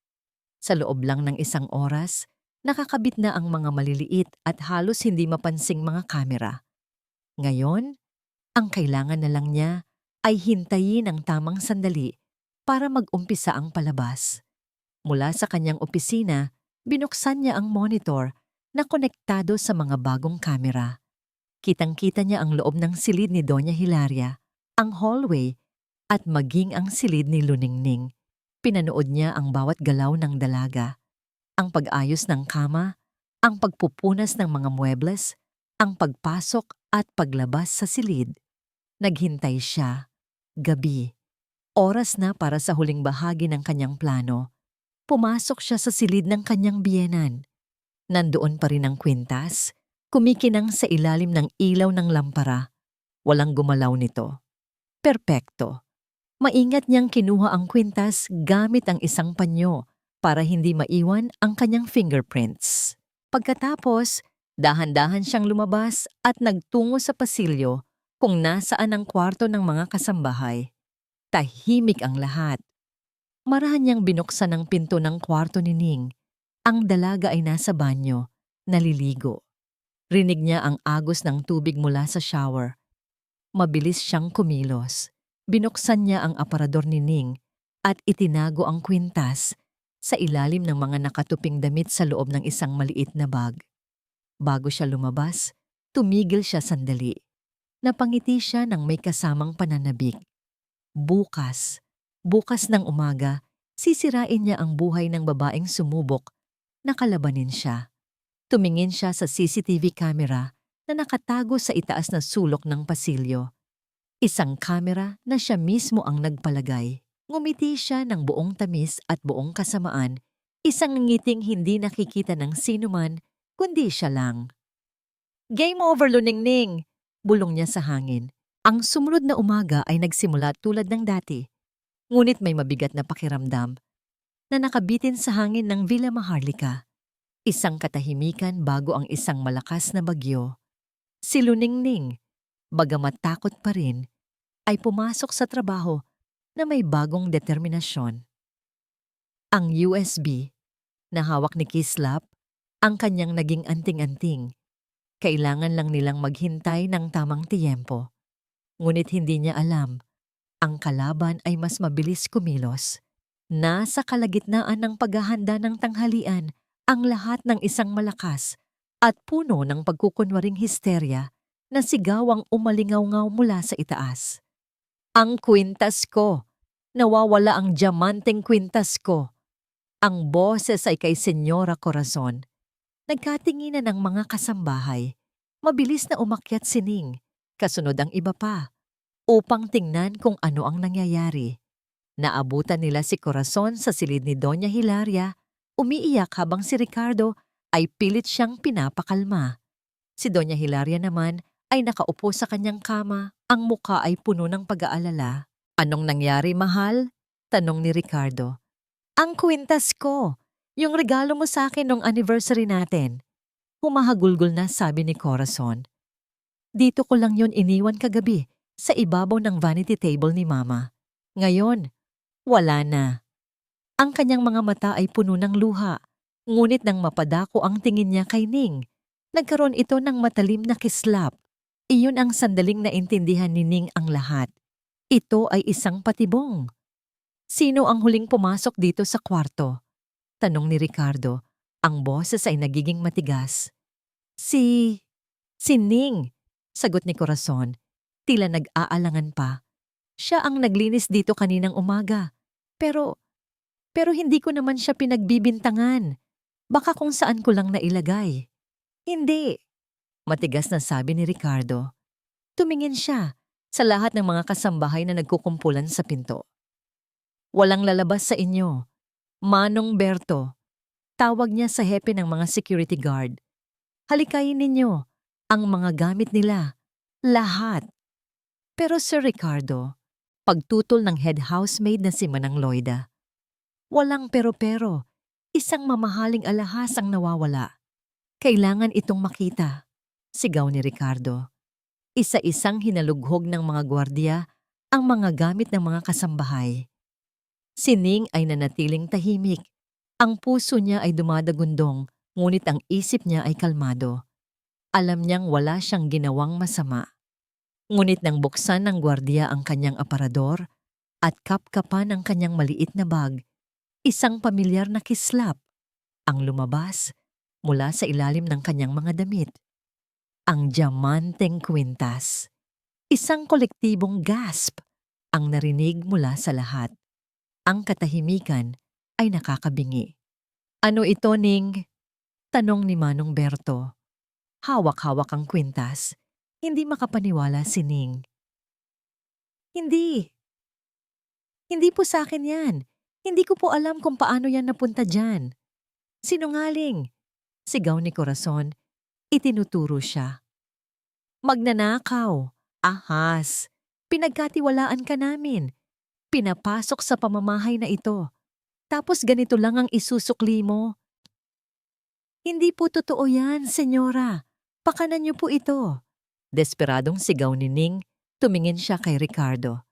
Sa loob lang ng isang oras, nakakabit na ang mga maliliit at halos hindi mapansing mga kamera. Ngayon, ang kailangan na lang niya ay hintayin ang tamang sandali para mag-umpisa ang palabas. Mula sa kanyang opisina, binuksan niya ang monitor na konektado sa mga bagong kamera. Kitang-kita niya ang loob ng silid ni Doña Hilaria, ang hallway, at maging ang silid ni Luningning. Pinanood niya ang bawat galaw ng dalaga, ang pag-ayos ng kama, ang pagpupunas ng mga muebles, ang pagpasok at paglabas sa silid. Naghintay siya. Gabi. Oras na para sa huling bahagi ng kanyang plano. Pumasok siya sa silid ng kanyang biyenan. Nandoon pa rin ang kwintas, kumikinang sa ilalim ng ilaw ng lampara. Walang gumalaw nito. Perpekto. Maingat niyang kinuha ang kwintas gamit ang isang panyo para hindi maiwan ang kanyang fingerprints. Pagkatapos, dahan-dahan siyang lumabas at nagtungo sa pasilyo kung nasaan ang kwarto ng mga kasambahay. Tahimik ang lahat. Marahan niyang binuksan ang pinto ng kwarto ni Ning. Ang dalaga ay nasa banyo, naliligo. Rinig niya ang agos ng tubig mula sa shower. Mabilis siyang kumilos. Binuksan niya ang aparador ni Ning at itinago ang kwintas sa ilalim ng mga nakatuping damit sa loob ng isang maliit na bag. Bago siya lumabas, tumigil siya sandali. Napangiti siya ng may kasamang pananabik. Bukas ng umaga, sisirain niya ang buhay ng babaeng sumubok na kalabanin siya. Tumingin siya sa CCTV camera na nakatago sa itaas na sulok ng pasilyo. Isang kamera na siya mismo ang nagpalagay. Ngumiti siya ng buong tamis at buong kasamaan, isang ngiting hindi nakikita ng sinuman, kundi siya lang. "Game over, Luningning!" Bulong niya sa hangin. Ang sumunod na umaga ay nagsimula tulad ng dati, ngunit may mabigat na pakiramdam na nakabitin sa hangin ng Villa Maharlika. Isang katahimikan bago ang isang malakas na bagyo. Si Luningning, bagamat takot pa rin, ay pumasok sa trabaho na may bagong determinasyon. Ang USB na hawak ni Kislap, ang kanyang naging anting-anting. Kailangan lang nilang maghintay ng tamang tiyempo. Ngunit hindi niya alam, ang kalaban ay mas mabilis kumilos. Nasa kalagitnaan ng paghahanda ng tanghalian, ang lahat ng isang malakas at puno ng pagkukunwaring histerya na sigawang umalingaw-ngaw mula sa itaas. "Ang kwintas ko! Nawawala ang diamanteng kwintas ko!" Ang boses ay kay Senyora Corazon. Nagkatinginan ang mga kasambahay. Mabilis na umakyat si Ning, kasunod ang iba pa, upang tingnan kung ano ang nangyayari. Naabutan nila si Corazon sa silid ni Doña Hilaria, umiiyak habang si Ricardo ay pilit siyang pinapakalma. Si Doña Hilaria naman ay nakaupo sa kanyang kama, ang muka ay puno ng pag-aalala. "Anong nangyari, mahal?" tanong ni Ricardo. "Ang kwintas ko! Yung regalo mo sa akin nung anniversary natin." Humahagulgol na sabi ni Corazon. "Dito ko lang yun iniwan kagabi sa ibabaw ng vanity table ni Mama. Ngayon, wala na." Ang kanyang mga mata ay puno ng luha, ngunit nang mapadako ang tingin niya kay Ning, nagkaroon ito ng matalim na kislap. Iyon ang sandaling naintindihan ni Ning ang lahat. Ito ay isang patibong. "Sino ang huling pumasok dito sa kwarto?" tanong ni Ricardo. Ang boses ay nagiging matigas. Si Ning," sagot ni Corazon. Tila nag-aalangan pa. "Siya ang naglinis dito kaninang umaga. Pero hindi ko naman siya pinagbibintangan. Baka kung saan ko lang nailagay." "Hindi," matigas na sabi ni Ricardo. Tumingin siya sa lahat ng mga kasambahay na nagkukumpulan sa pinto. "Walang lalabas sa inyo. Manong Berto," tawag niya sa hepe ng mga security guard. "Halikayin ninyo ang mga gamit nila. Lahat." Pero Sir Ricardo, pagtutol ng head housemaid na si Manang Loida. "Walang pero-pero. Isang mamahaling alahas ang nawawala. Kailangan itong makita," sigaw ni Ricardo. Isa-isang hinalughog ng mga gwardiya ang mga gamit ng mga kasambahay. Si Ning ay nanatiling tahimik. Ang puso niya ay dumadagundong, ngunit ang isip niya ay kalmado. Alam niyang wala siyang ginawang masama. Ngunit nang buksan ng gwardiya ang kanyang aparador at kapkapan ang kanyang maliit na bag, isang pamilyar na kislap ang lumabas mula sa ilalim ng kanyang mga damit. Ang diamanteng kwintas. Isang kolektibong gasp ang narinig mula sa lahat. Ang katahimikan ay nakakabingi. Ano ito, Ning? Tanong ni Manong Berto. Hawak-hawak ang kwintas. Hindi makapaniwala si Ning. Hindi. Hindi po sa akin yan. Hindi ko po alam kung paano yan napunta dyan. Sinungaling. Sigaw ni Corazon. Itinuturo siya. Magnanakaw. Ahas. Pinagkatiwalaan ka namin. Pinapasok sa pamamahay na ito. Tapos ganito lang ang isusukli mo. Hindi po totoo yan, senyora. Pakanan niyo po ito. Desperadong sigaw ni Ning, tumingin siya kay Ricardo.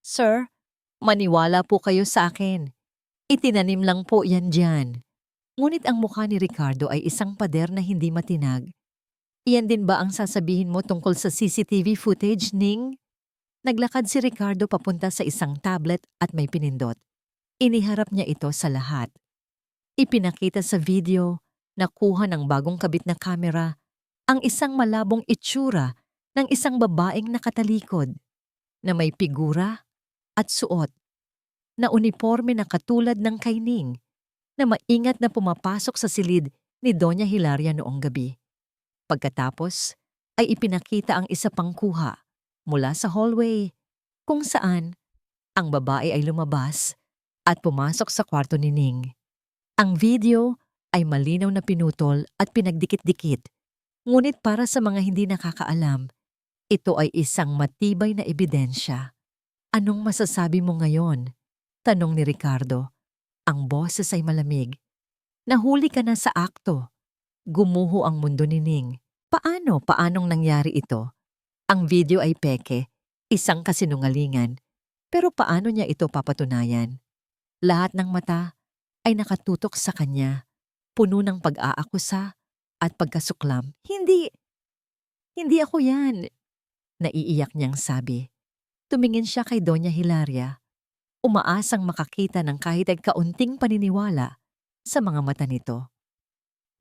Sir, maniwala po kayo sa akin. Itinanim lang po yan dyan. Ngunit ang mukha ni Ricardo ay isang pader na hindi matinag. Iyan din ba ang sasabihin mo tungkol sa CCTV footage, Ning? Naglakad si Ricardo papunta sa isang tablet at may pinindot. Iniharap niya ito sa lahat. Ipinakita sa video, nakuha ng bagong kabit na kamera, ang isang malabong itsura ng isang babaeng nakatalikod na may figura at suot na uniforme na katulad ng kay Ning na maingat na pumapasok sa silid ni Doña Hilaria noong gabi. Pagkatapos ay ipinakita ang isa pang kuha mula sa hallway kung saan ang babae ay lumabas at pumasok sa kwarto ni Ning. Ang video ay malinaw na pinutol at pinagdikit-dikit. Ngunit para sa mga hindi nakakaalam, ito ay isang matibay na ebidensya. Anong masasabi mo ngayon? Tanong ni Ricardo. Ang boses ay malamig. Nahuli ka na sa akto. Gumuho ang mundo ni Ning. Paanong nangyari ito? Ang video ay peke, isang kasinungalingan. Pero paano niya ito papatunayan? Lahat ng mata ay nakatutok sa kanya, puno ng pag-aakusa at pagkasuklam. Hindi ako yan. Naiiyak niyang sabi. Tumingin siya kay Doña Hilaria, umaasang makakita ng kahit ay kaunting paniniwala sa mga mata nito.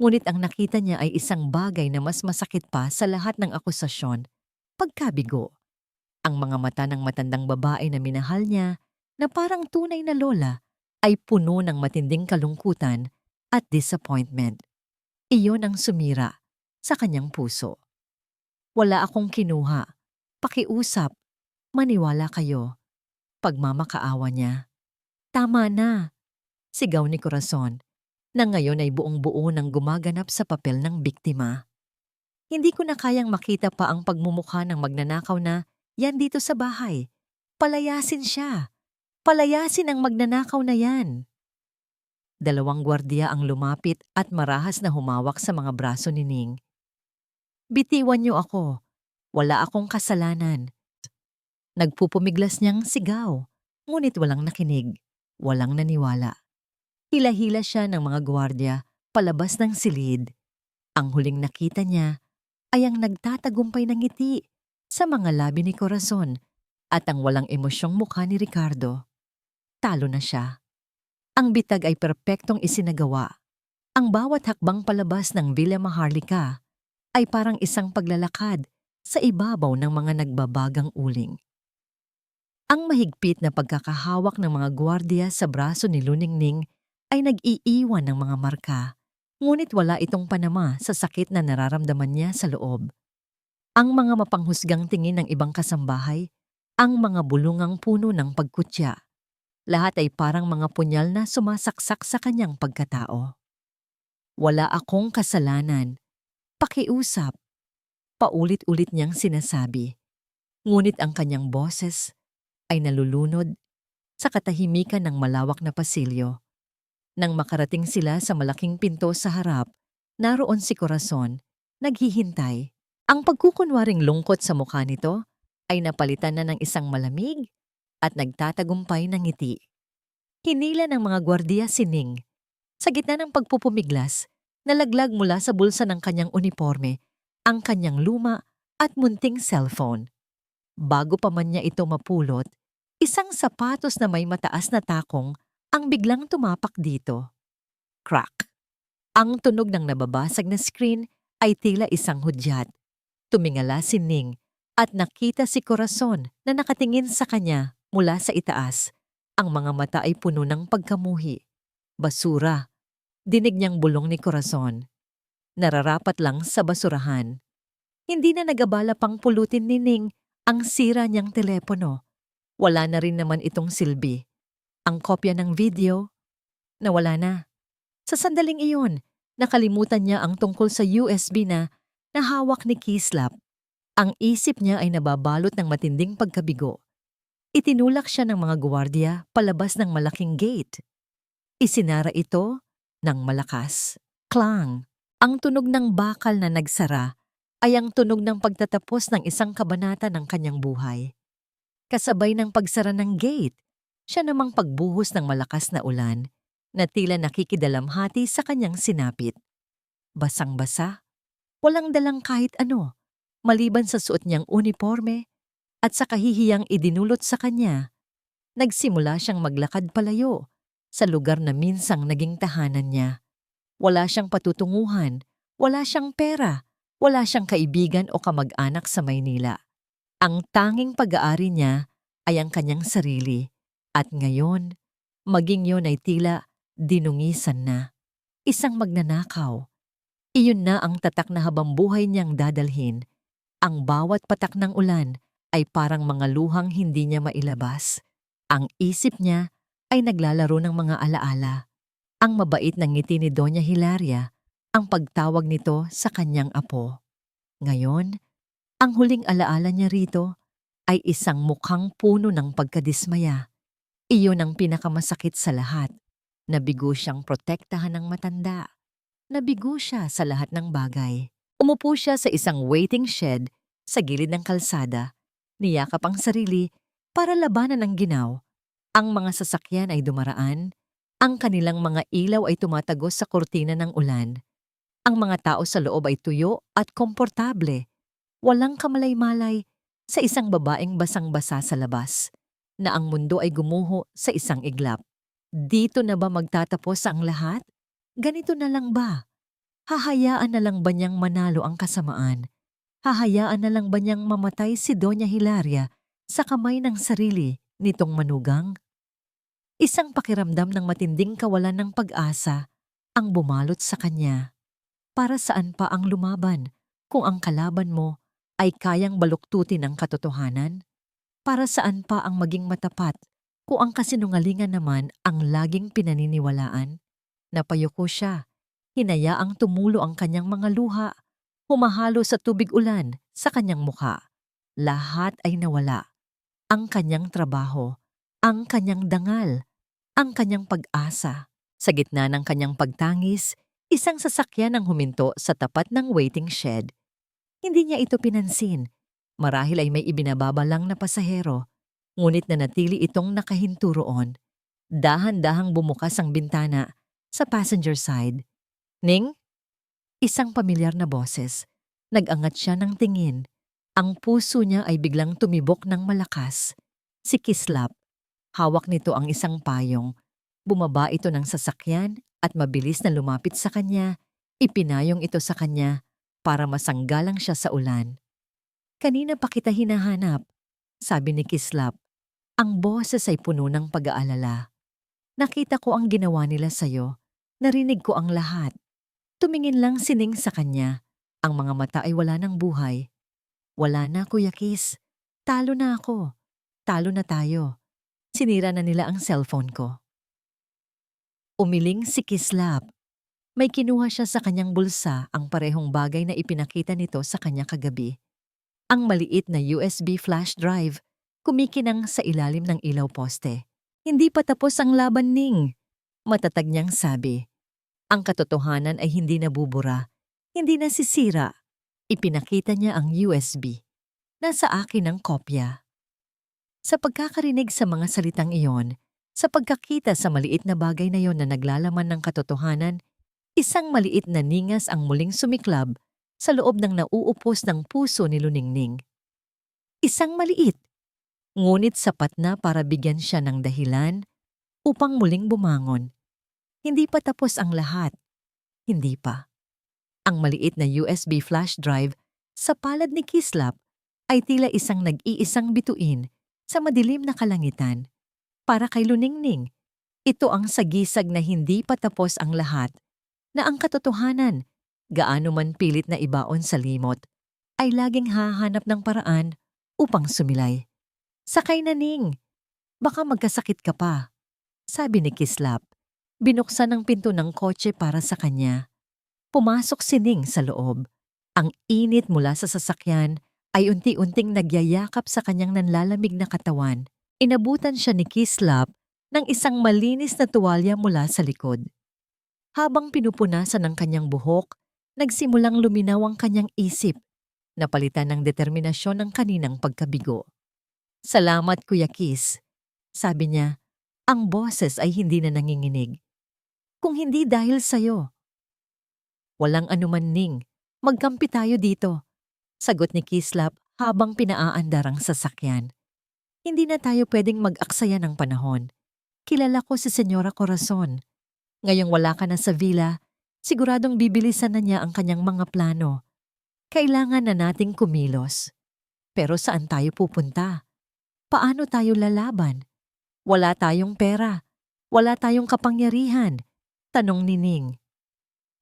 Ngunit ang nakita niya ay isang bagay na mas masakit pa sa lahat ng akusasyon, pagkabigo. Ang mga mata ng matandang babae na minahal niya, na parang tunay na lola, ay puno ng matinding kalungkutan at disappointment. Iyon ang sumira sa kanyang puso. Wala akong kinuha. Pakiusap. Maniwala kayo. Pagmamakaawa niya. Tama na. Sigaw ni Corazon, na ngayon ay buong-buo nang gumaganap sa papel ng biktima. Hindi ko na kayang makita pa ang pagmumukha ng magnanakaw na yan dito sa bahay. Palayasin siya. Palayasin ang magnanakaw na yan. Dalawang gwardiya ang lumapit at marahas na humawak sa mga braso ni Ning. Bitiwan niyo ako. Wala akong kasalanan. Nagpupumiglas niyang sigaw, ngunit walang nakinig, walang naniwala. Hila-hila siya ng mga gwardiya palabas ng silid. Ang huling nakita niya ay ang nagtatagumpay ng ngiti sa mga labi ni Corazon at ang walang emosyong mukha ni Ricardo. Talo na siya. Ang bitag ay perpektong isinagawa. Ang bawat hakbang palabas ng Villa Maharlika ay parang isang paglalakad sa ibabaw ng mga nagbabagang uling. Ang mahigpit na pagkakahawak ng mga gwardiya sa braso ni Luningning ay nag-iiwan ng mga marka, ngunit wala itong panama sa sakit na nararamdaman niya sa loob. Ang mga mapanghusgang tingin ng ibang kasambahay, ang mga bulungang puno ng pagkutya, lahat ay parang mga punyal na sumasaksak sa kanyang pagkatao. Wala akong kasalanan. Pakiusap. Paulit-ulit niyang sinasabi. Ngunit ang kanyang boses ay nalulunod sa katahimikan ng malawak na pasilyo. Nang makarating sila sa malaking pinto sa harap, naroon si Corazon, naghihintay. Ang pagkukunwaring lungkot sa mukha nito ay napalitan na ng isang malamig at nagtatagumpay na ngiti. Hinila ng mga gwardiya si Ning. Sa gitna ng pagpupumiglas, nalaglag mula sa bulsa ng kanyang uniforme ang kanyang luma at munting cellphone. Bago pa man niya ito mapulot, isang sapatos na may mataas na takong ang biglang tumapak dito. Crack! Ang tunog ng nababasag na screen ay tila isang hudyat. Tumingala si Ning at nakita si Corazon na nakatingin sa kanya mula sa itaas. Ang mga mata ay puno ng pagkamuhi. Basura. Dinig niyang bulong ni Corazon. Nararapat lang sa basurahan. Hindi na nag-abala pang pulutin ni Ning ang sira niyang telepono. Wala na rin naman itong silbi. Ang kopya ng video, nawala na. Sa sandaling iyon, nakalimutan niya ang tungkol sa USB na hawak ni Kislap. Ang isip niya ay nababalot ng matinding pagkabigo. Itinulak siya ng mga gwardiya palabas ng malaking gate. Isinara ito ng malakas. Clang! Ang tunog ng bakal na nagsara ay ang tunog ng pagtatapos ng isang kabanata ng kanyang buhay. Kasabay ng pagsara ng gate, siya namang pagbuhos ng malakas na ulan na tila nakikidalamhati sa kanyang sinapit. Basang-basa, walang dalang kahit ano, maliban sa suot niyang uniforme at sa kahihiyang idinulot sa kanya. Nagsimula siyang maglakad palayo sa lugar na minsang naging tahanan niya. Wala siyang patutunguhan, wala siyang pera, wala siyang kaibigan o kamag-anak sa Maynila. Ang tanging pag-aari niya ay ang kanyang sarili at ngayon, maging yon ay tila dinungisan na. Isang magnanakaw. Iyon na ang tatak na habambuhay niyang dadalhin. Ang bawat patak ng ulan ay parang mga luhang hindi niya mailabas. Ang isip niya ay naglalaro ng mga alaala. Ang mabait na ngiti ni Doña Hilaria, ang pagtawag nito sa kanyang apo. Ngayon, ang huling alaala niya rito ay isang mukhang puno ng pagkadismaya. Iyon ang pinakamasakit sa lahat. Nabigo siyang protektahan ng matanda. Nabigo siya sa lahat ng bagay. Umupo siya sa isang waiting shed sa gilid ng kalsada. Niyakap ang sarili para labanan ang ginaw. Ang mga sasakyan ay dumaraan. Ang kanilang mga ilaw ay tumatagos sa kurtina ng ulan. Ang mga tao sa loob ay tuyo at komportable. Walang kamalay-malay sa isang babaeng basang-basa sa labas, na ang mundo ay gumuho sa isang iglap. Dito na ba magtatapos ang lahat? Ganito na lang ba? Hahayaan na lang ba niyang manalo ang kasamaan? Hahayaan na lang ba niyang mamatay si Doña Hilaria sa kamay ng sarili nitong manugang? Isang pakiramdam ng matinding kawalan ng pag-asa ang bumalot sa kanya. Para saan pa ang lumaban kung ang kalaban mo ay kayang baluktutin ang katotohanan? Para saan pa ang maging matapat kung ang kasinungalingan naman ang laging pinaniniwalaan? Napayuko siya, hinayaang tumulo ang kanyang mga luha, humahalo sa tubig ulan sa kanyang mukha. Lahat ay nawala. Ang kanyang trabaho, ang kanyang dangal, ang kanyang pag-asa. Sa gitna ng kanyang pagtangis, isang sasakyan ang huminto sa tapat ng waiting shed. Hindi niya ito pinansin. Marahil ay may ibinababa lang na pasahero, ngunit nanatili itong nakahinto roon. Dahan-dahang bumukas ang bintana sa passenger side. Ning? Isang pamilyar na boses. Nag-angat siya ng tingin. Ang puso niya ay biglang tumibok ng malakas. Si Kislap. Hawak nito ang isang payong. Bumaba ito ng sasakyan at mabilis na lumapit sa kanya. Ipinayong ito sa kanya para masanggalang siya sa ulan. Kanina pa kita hinahanap, sabi ni Kislap. Ang boses ay puno ng pag-aalala. Nakita ko ang ginawa nila sa'yo. Narinig ko ang lahat. Tumingin lang si Ning sa kanya. Ang mga mata ay wala ng buhay. Wala na, Kuya Kis. Talo na ako. Talo na tayo. Sinira na nila ang cellphone ko. Umiling si Kislap. May kinuha siya sa kanyang bulsa ang parehong bagay na ipinakita nito sa kanya kagabi. Ang maliit na USB flash drive, kumikinang sa ilalim ng ilaw poste. Hindi pa tapos ang laban, Ning. Matatag niyang sabi. Ang katotohanan ay hindi nabubura, hindi nasisira. Ipinakita niya ang USB. Nasa akin ang kopya. Sa pagkakarinig sa mga salitang iyon, sa pagkakita sa maliit na bagay na yon na naglalaman ng katotohanan, isang maliit na ningas ang muling sumiklab sa loob ng nauupos ng puso ni Luningning. Isang maliit, ngunit sapat na para bigyan siya ng dahilan upang muling bumangon. Hindi pa tapos ang lahat. Hindi pa. Ang maliit na USB flash drive sa palad ni Kislap ay tila isang nag-iisang bituin sa madilim na kalangitan. Para kay Luningning, ito ang sagisag na hindi pa tapos ang lahat, na ang katotohanan, gaano man pilit na ibaon sa limot, ay laging hahanap ng paraan upang sumilay. Sakay na, Ning. Baka magkasakit ka pa, sabi ni Kislap. Binuksan ang pinto ng kotse para sa kanya. Pumasok si Ning sa loob. Ang init mula sa sasakyan ay unti-unting nagyayakap sa kanyang nanlalamig na katawan. Inabutan siya ni Kislap ng isang malinis na tuwalya mula sa likod. Habang pinupunasan ang kanyang buhok, nagsimulang luminaw ang kanyang isip, napalitan ng determinasyon ng kaninang pagkabigo. Salamat, Kuya Kis, sabi niya. Ang boses ay hindi na nanginginig. Kung hindi dahil sa'yo. Walang anuman, Ning. Magkampi tayo dito, sagot ni Kislap habang pinaaandar ang sasakyan. Hindi na tayo pwedeng mag-aksaya ng panahon. Kilala ko si Senyora Corazon. Ngayong wala ka na sa villa, siguradong bibilisan na niya ang kanyang mga plano. Kailangan na nating kumilos. Pero saan tayo pupunta? Paano tayo lalaban? Wala tayong pera. Wala tayong kapangyarihan. Tanong ni Ning.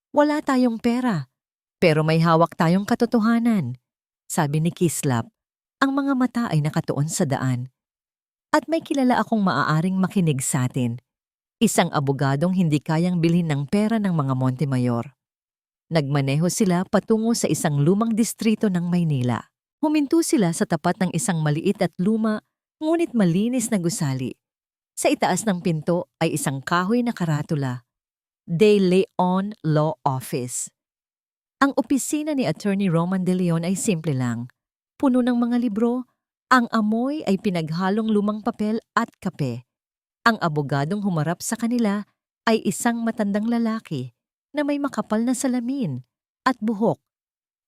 Wala tayong pera, pero may hawak tayong katotohanan, sabi ni Kislap. Ang mga mata ay nakatuon sa daan. At may kilala akong maaaring makinig sa atin. Isang abogadong hindi kayang bilhin ng pera ng mga Montemayor. Nagmaneho sila patungo sa isang lumang distrito ng Maynila. Huminto sila sa tapat ng isang maliit at luma, ngunit malinis na gusali. Sa itaas ng pinto ay isang kahoy na karatula. De Leon Law Office. Ang opisina ni Attorney Roman De Leon ay simple lang. Puno ng mga libro, ang amoy ay pinaghalong lumang papel at kape. Ang abogadong humarap sa kanila ay isang matandang lalaki na may makapal na salamin at buhok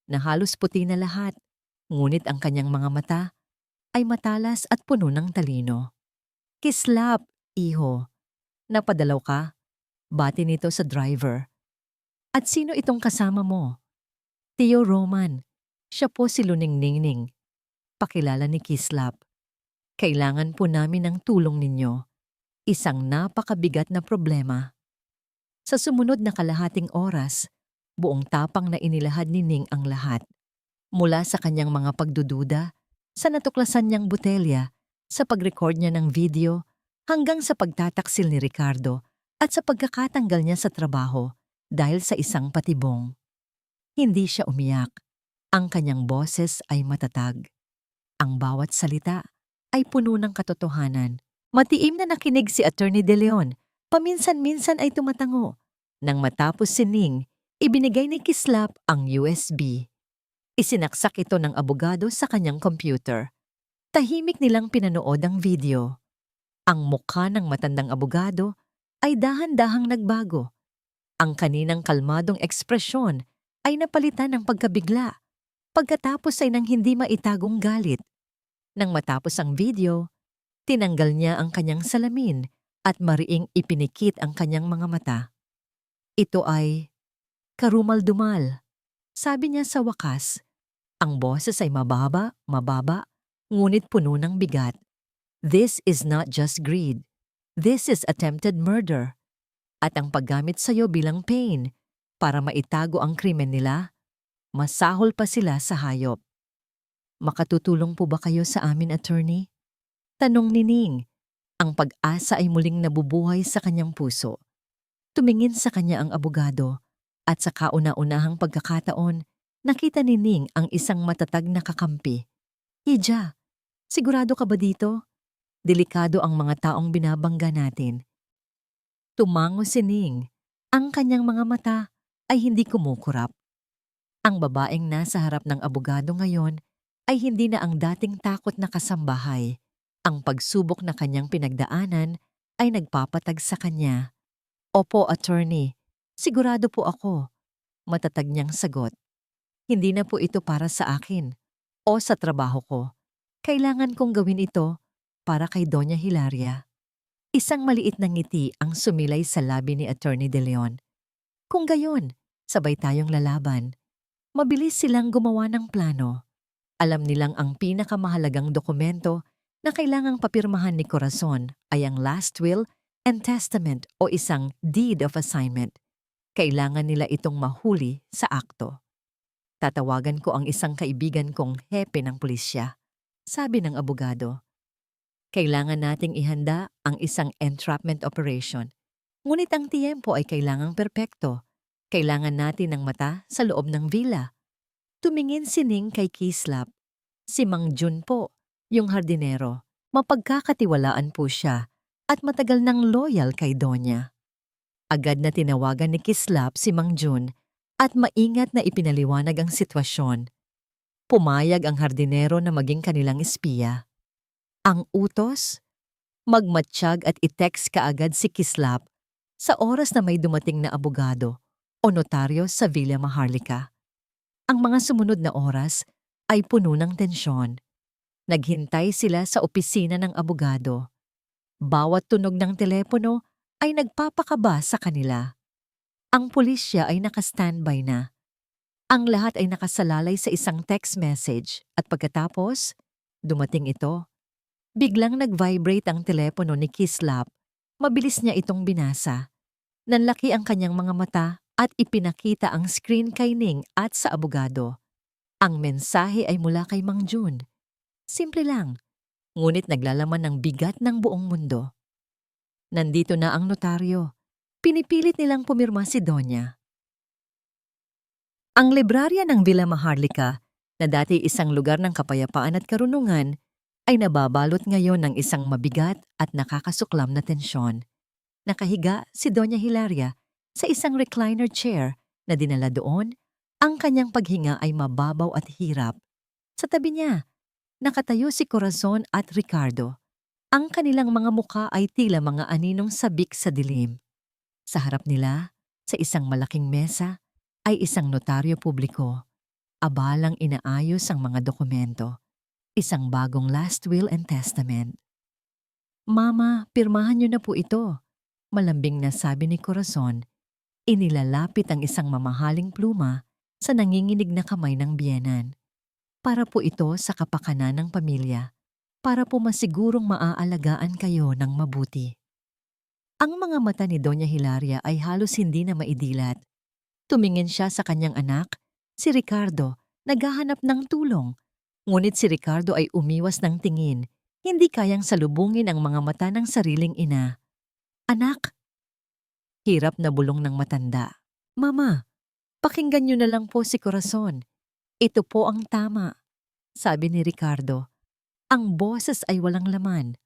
na halos puti na lahat, ngunit ang kanyang mga mata ay matalas at puno ng talino. Kislap, iho. Napadalaw ka? Bati nito sa driver. At sino itong kasama mo? Tio Roman. Siya po si Luningning. Pakilala ni Kislap. Kailangan po namin ng tulong ninyo. Isang napakabigat na problema. Sa sumunod na kalahating oras, buong tapang na inilahad ni Ning ang lahat. Mula sa kanyang mga pagdududa, sa natuklasan niyang botelya, sa pag-record niya ng video, hanggang sa pagtataksil ni Ricardo at sa pagkakatanggal niya sa trabaho dahil sa isang patibong. Hindi siya umiyak. Ang kanyang boses ay matatag. Ang bawat salita ay puno ng katotohanan. Matiim na nakinig si Attorney De Leon. Paminsan-minsan ay tumatango. Nang matapos si Ning, ibinigay ni Kislap ang USB. Isinaksak ito ng abogado sa kanyang computer. Tahimik nilang pinanood ang video. Ang mukha ng matandang abogado ay dahan-dahang nagbago. Ang kaninang kalmadong ekspresyon ay napalitan ng pagkabigla. Pagkatapos ay nang hindi maitagong galit. Nang matapos ang video, tinanggal niya ang kanyang salamin at mariing ipinikit ang kanyang mga mata. Ito ay karumal-dumal, sabi niya sa wakas. Ang boses ay mababa, ngunit puno ng bigat. This is not just greed. This is attempted murder. At ang paggamit sa'yo bilang pain para maitago ang krimen nila, masahol pa sila sa hayop. Makatutulong po ba kayo sa amin, attorney? Tanong ni Ning. Ang pag-asa ay muling nabubuhay sa kanyang puso. Tumingin sa kanya ang abogado at sa kauna-unahang pagkakataon, nakita ni Ning ang isang matatag na kakampi. Hija, sigurado ka ba dito? Delikado ang mga taong binabangga natin. Tumango si Ning. Ang kanyang mga mata ay hindi kumukurap. Ang babaeng nasa harap ng abogado ngayon ay hindi na ang dating takot na kasambahay. Ang pagsubok na kanyang pinagdaanan ay nagpapatag sa kanya. Opo, attorney. Sigurado po ako. Matatag niyang sagot. Hindi na po ito para sa akin o sa trabaho ko. Kailangan kong gawin ito para kay Doña Hilaria. Isang maliit na ngiti ang sumilay sa labi ni Attorney De Leon. Kung gayon, sabay tayong lalaban. Mabilis silang gumawa ng plano. Alam nilang ang pinakamahalagang dokumento na kailangang papirmahan ni Corazon ay ang last will and testament o isang deed of assignment. Kailangan nila itong mahuli sa akto. Tatawagan ko ang isang kaibigan kong hepe ng pulisya. Sabi ng abogado. Kailangan nating ihanda ang isang entrapment operation. Ngunit ang tiyempo ay kailangang perpekto. Kailangan natin ng mata sa loob ng villa. Tumingin si Ning kay Kislap. Si Mang Jun po, yung hardinero. Mapagkakatiwalaan po siya at matagal nang loyal kay Donya. Agad na tinawagan ni Kislap si Mang Jun at maingat na ipinaliwanag ang sitwasyon. Pumayag ang hardinero na maging kanilang espiya. Ang utos? Magmatsyag at i-text kaagad si Kislap sa oras na may dumating na abogado o notaryo sa Villa Maharlika. Ang mga sumunod na oras ay puno ng tensyon. Naghintay sila sa opisina ng abogado. Bawat tunog ng telepono ay nagpapakaba sa kanila. Ang pulisya ay naka-standby na. Ang lahat ay nakasalalay sa isang text message at pagkatapos, dumating ito. Biglang nag-vibrate ang telepono ni Kislap. Mabilis niya itong binasa. Nanlaki ang kanyang mga mata at ipinakita ang screen kay Ning at sa abogado. Ang mensahe ay mula kay Mang Jun. Simple lang, ngunit naglalaman ng bigat ng buong mundo. Nandito na ang notaryo. Pinipilit nilang pumirma si Donya. Ang librarya ng Villa Maharlika, na dati isang lugar ng kapayapaan at karunungan, ay nababalot ngayon ng isang mabigat at nakakasuklam na tensyon. Nakahiga si Doña Hilaria sa isang recliner chair na dinala doon, ang kanyang paghinga ay mababaw at hirap. Sa tabi niya, nakatayo si Corazon at Ricardo. Ang kanilang mga mukha ay tila mga aninong sabik sa dilim. Sa harap nila, sa isang malaking mesa, ay isang notaryo publiko. Abalang inaayos ang mga dokumento. Isang bagong last will and testament. Mama, pirmahan niyo na po ito. Malambing na sabi ni Corazon. Inilalapit ang isang mamahaling pluma sa nanginginig na kamay ng biyenan. Para po ito sa kapakanan ng pamilya. Para po masigurong maaalagaan kayo ng mabuti. Ang mga mata ni Doña Hilaria ay halos hindi na maidilat. Tumingin siya sa kanyang anak, si Ricardo, naghahanap ng tulong. Ngunit si Ricardo ay umiwas ng tingin, hindi kayang salubungin ang mga mata ng sariling ina. Anak! Hirap na bulong ng matanda. Mama, pakinggan niyo na lang po si Corazon. Ito po ang tama. Sabi ni Ricardo. Ang boses ay walang laman,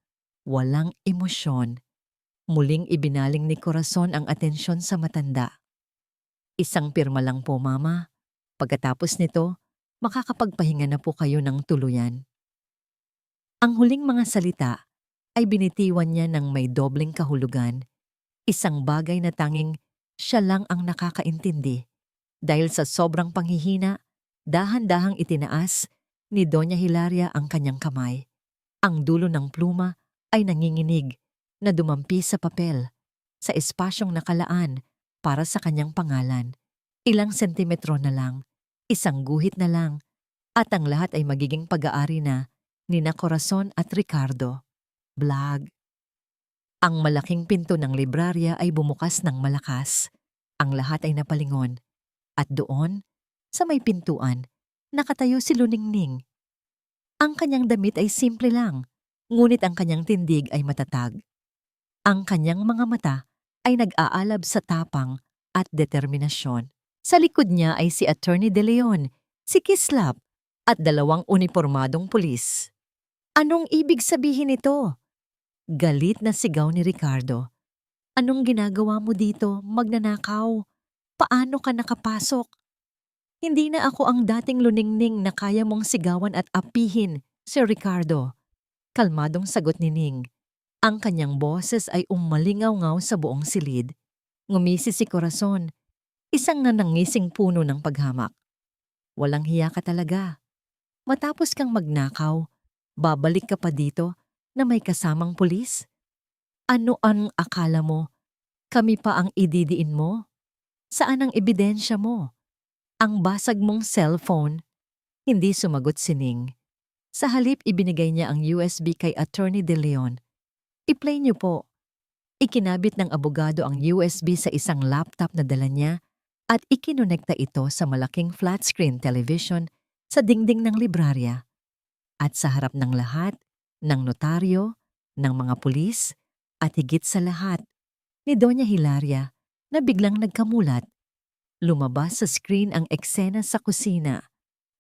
walang emosyon. Muling ibinaling ni Corazon ang atensyon sa matanda. Isang pirma lang po, Mama. Pagkatapos nito, makakapagpahinga na po kayo ng tuluyan. Ang huling mga salita ay binitiwan niya ng may dobleng kahulugan. Isang bagay na tanging siya lang ang nakakaintindi. Dahil sa sobrang panghihina, dahan-dahang itinaas ni Doña Hilaria ang kanyang kamay. Ang dulo ng pluma ay nanginginig na dumampi sa papel, sa espasyong nakalaan para sa kanyang pangalan. Ilang sentimetro na lang, isang guhit na lang, at ang lahat ay magiging pag-aari na ni Corazon at Ricardo. Blag. Ang malaking pinto ng librarya ay bumukas ng malakas. Ang lahat ay napalingon. At doon, sa may pintuan, nakatayo si Luningning. Ang kanyang damit ay simple lang, ngunit ang kanyang tindig ay matatag. Ang kanyang mga mata ay nag-aalab sa tapang at determinasyon. Sa likod niya ay si Attorney De Leon, si Kislap, at dalawang unipormadong pulis. Anong ibig sabihin ito? Galit na sigaw ni Ricardo. Anong ginagawa mo dito, magnanakaw? Paano ka nakapasok? Hindi na ako ang dating luningning na kaya mong sigawan at apihin, Sir Ricardo. Kalmadong sagot ni Ning. Ang kanyang boses ay umalingaw-ngaw sa buong silid. Ngumisi si Corazon, isang nanangising puno ng paghamak. Walang hiya ka talaga. Matapos kang magnakaw, babalik ka pa dito na may kasamang pulis? Ano ang akala mo? Kami pa ang ididiin mo? Saan ang ebidensya mo? Ang basag mong cellphone? Hindi sumagot si Ning. Sa halip ibinigay niya ang USB kay Attorney De Leon. I-play niyo po. Ikinabit ng abogado ang USB sa isang laptop na dala niya at ikinonekta ito sa malaking flat-screen television sa dingding ng librarya. At sa harap ng lahat, ng notaryo, ng mga pulis, at higit sa lahat, ni Doña Hilaria na biglang nagkamulat. Lumabas sa screen ang eksena sa kusina.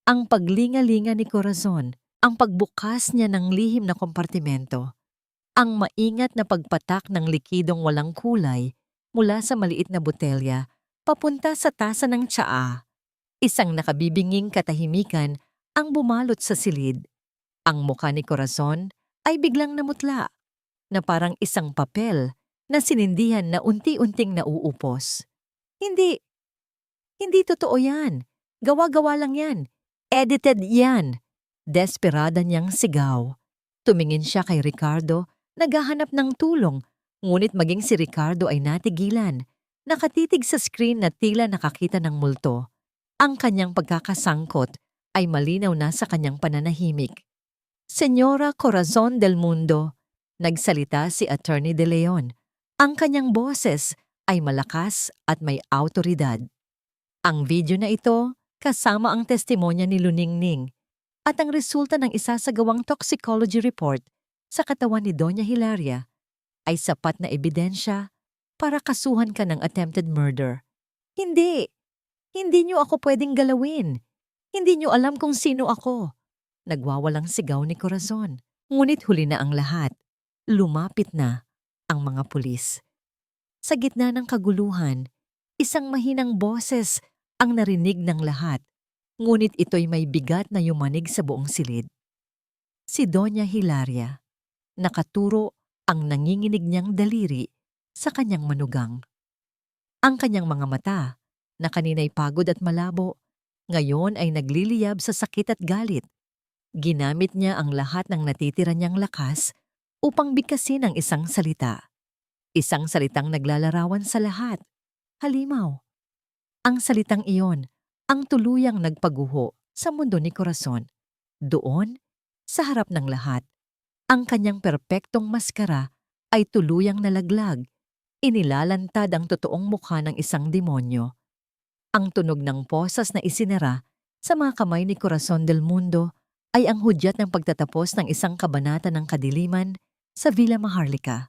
Ang paglingalinga ni Corazon, ang pagbukas niya ng lihim na kompartimento, ang maingat na pagpatak ng likidong walang kulay mula sa maliit na botelya papunta sa tasa ng tsaa. Isang nakabibinging katahimikan ang bumalot sa silid. Ang mukha ni Corazon ay biglang namutla, na parang isang papel na sinindihan na unti-unting nauupos. Hindi totoo yan. Gawa-gawa lang yan. Edited yan. Desperada niyang sigaw. Tumingin siya kay Ricardo, naghahanap ng tulong, ngunit maging si Ricardo ay natigilan. Nakatitig sa screen na tila nakakita ng multo. Ang kanyang pagkakasangkot ay malinaw na sa kanyang pananahimik. Senyora Corazon del Mundo, nagsalita si Attorney De Leon. Ang kanyang boses ay malakas at may awtoridad. Ang video na ito, kasama ang testimonya ni Luningning at ang resulta ng isasagawang toxicology report sa katawan ni Doña Hilaria ay sapat na ebidensya para kasuhan ka ng attempted murder. Hindi niyo ako pwedeng galawin. Hindi niyo alam kung sino ako. Nagwawalang sigaw ni Corazon. Ngunit huli na ang lahat. Lumapit na ang mga pulis. Sa gitna ng kaguluhan, isang mahinang boses ang narinig ng lahat. Ngunit ito'y may bigat na yumanig sa buong silid. Si Doña Hilaria. Nakaturo ang nanginginig niyang daliri sa kanyang manugang. Ang kanyang mga mata, na kanina'y pagod at malabo, ngayon ay nagliliyab sa sakit at galit. Ginamit niya ang lahat ng natitira niyang lakas upang bigkasin ang isang salita. Isang salitang naglalarawan sa lahat. Halimaw. Ang salitang iyon ang tuluyang nagpaguho sa mundo ni Corazon. Doon, sa harap ng lahat, ang kanyang perpektong maskara ay tuluyang nalaglag. Inilalantad ang totoong mukha ng isang demonyo. Ang tunog ng posas na isinara sa mga kamay ni Corazon del Mundo ay ang hudyat ng pagtatapos ng isang kabanata ng kadiliman sa Villa Maharlika.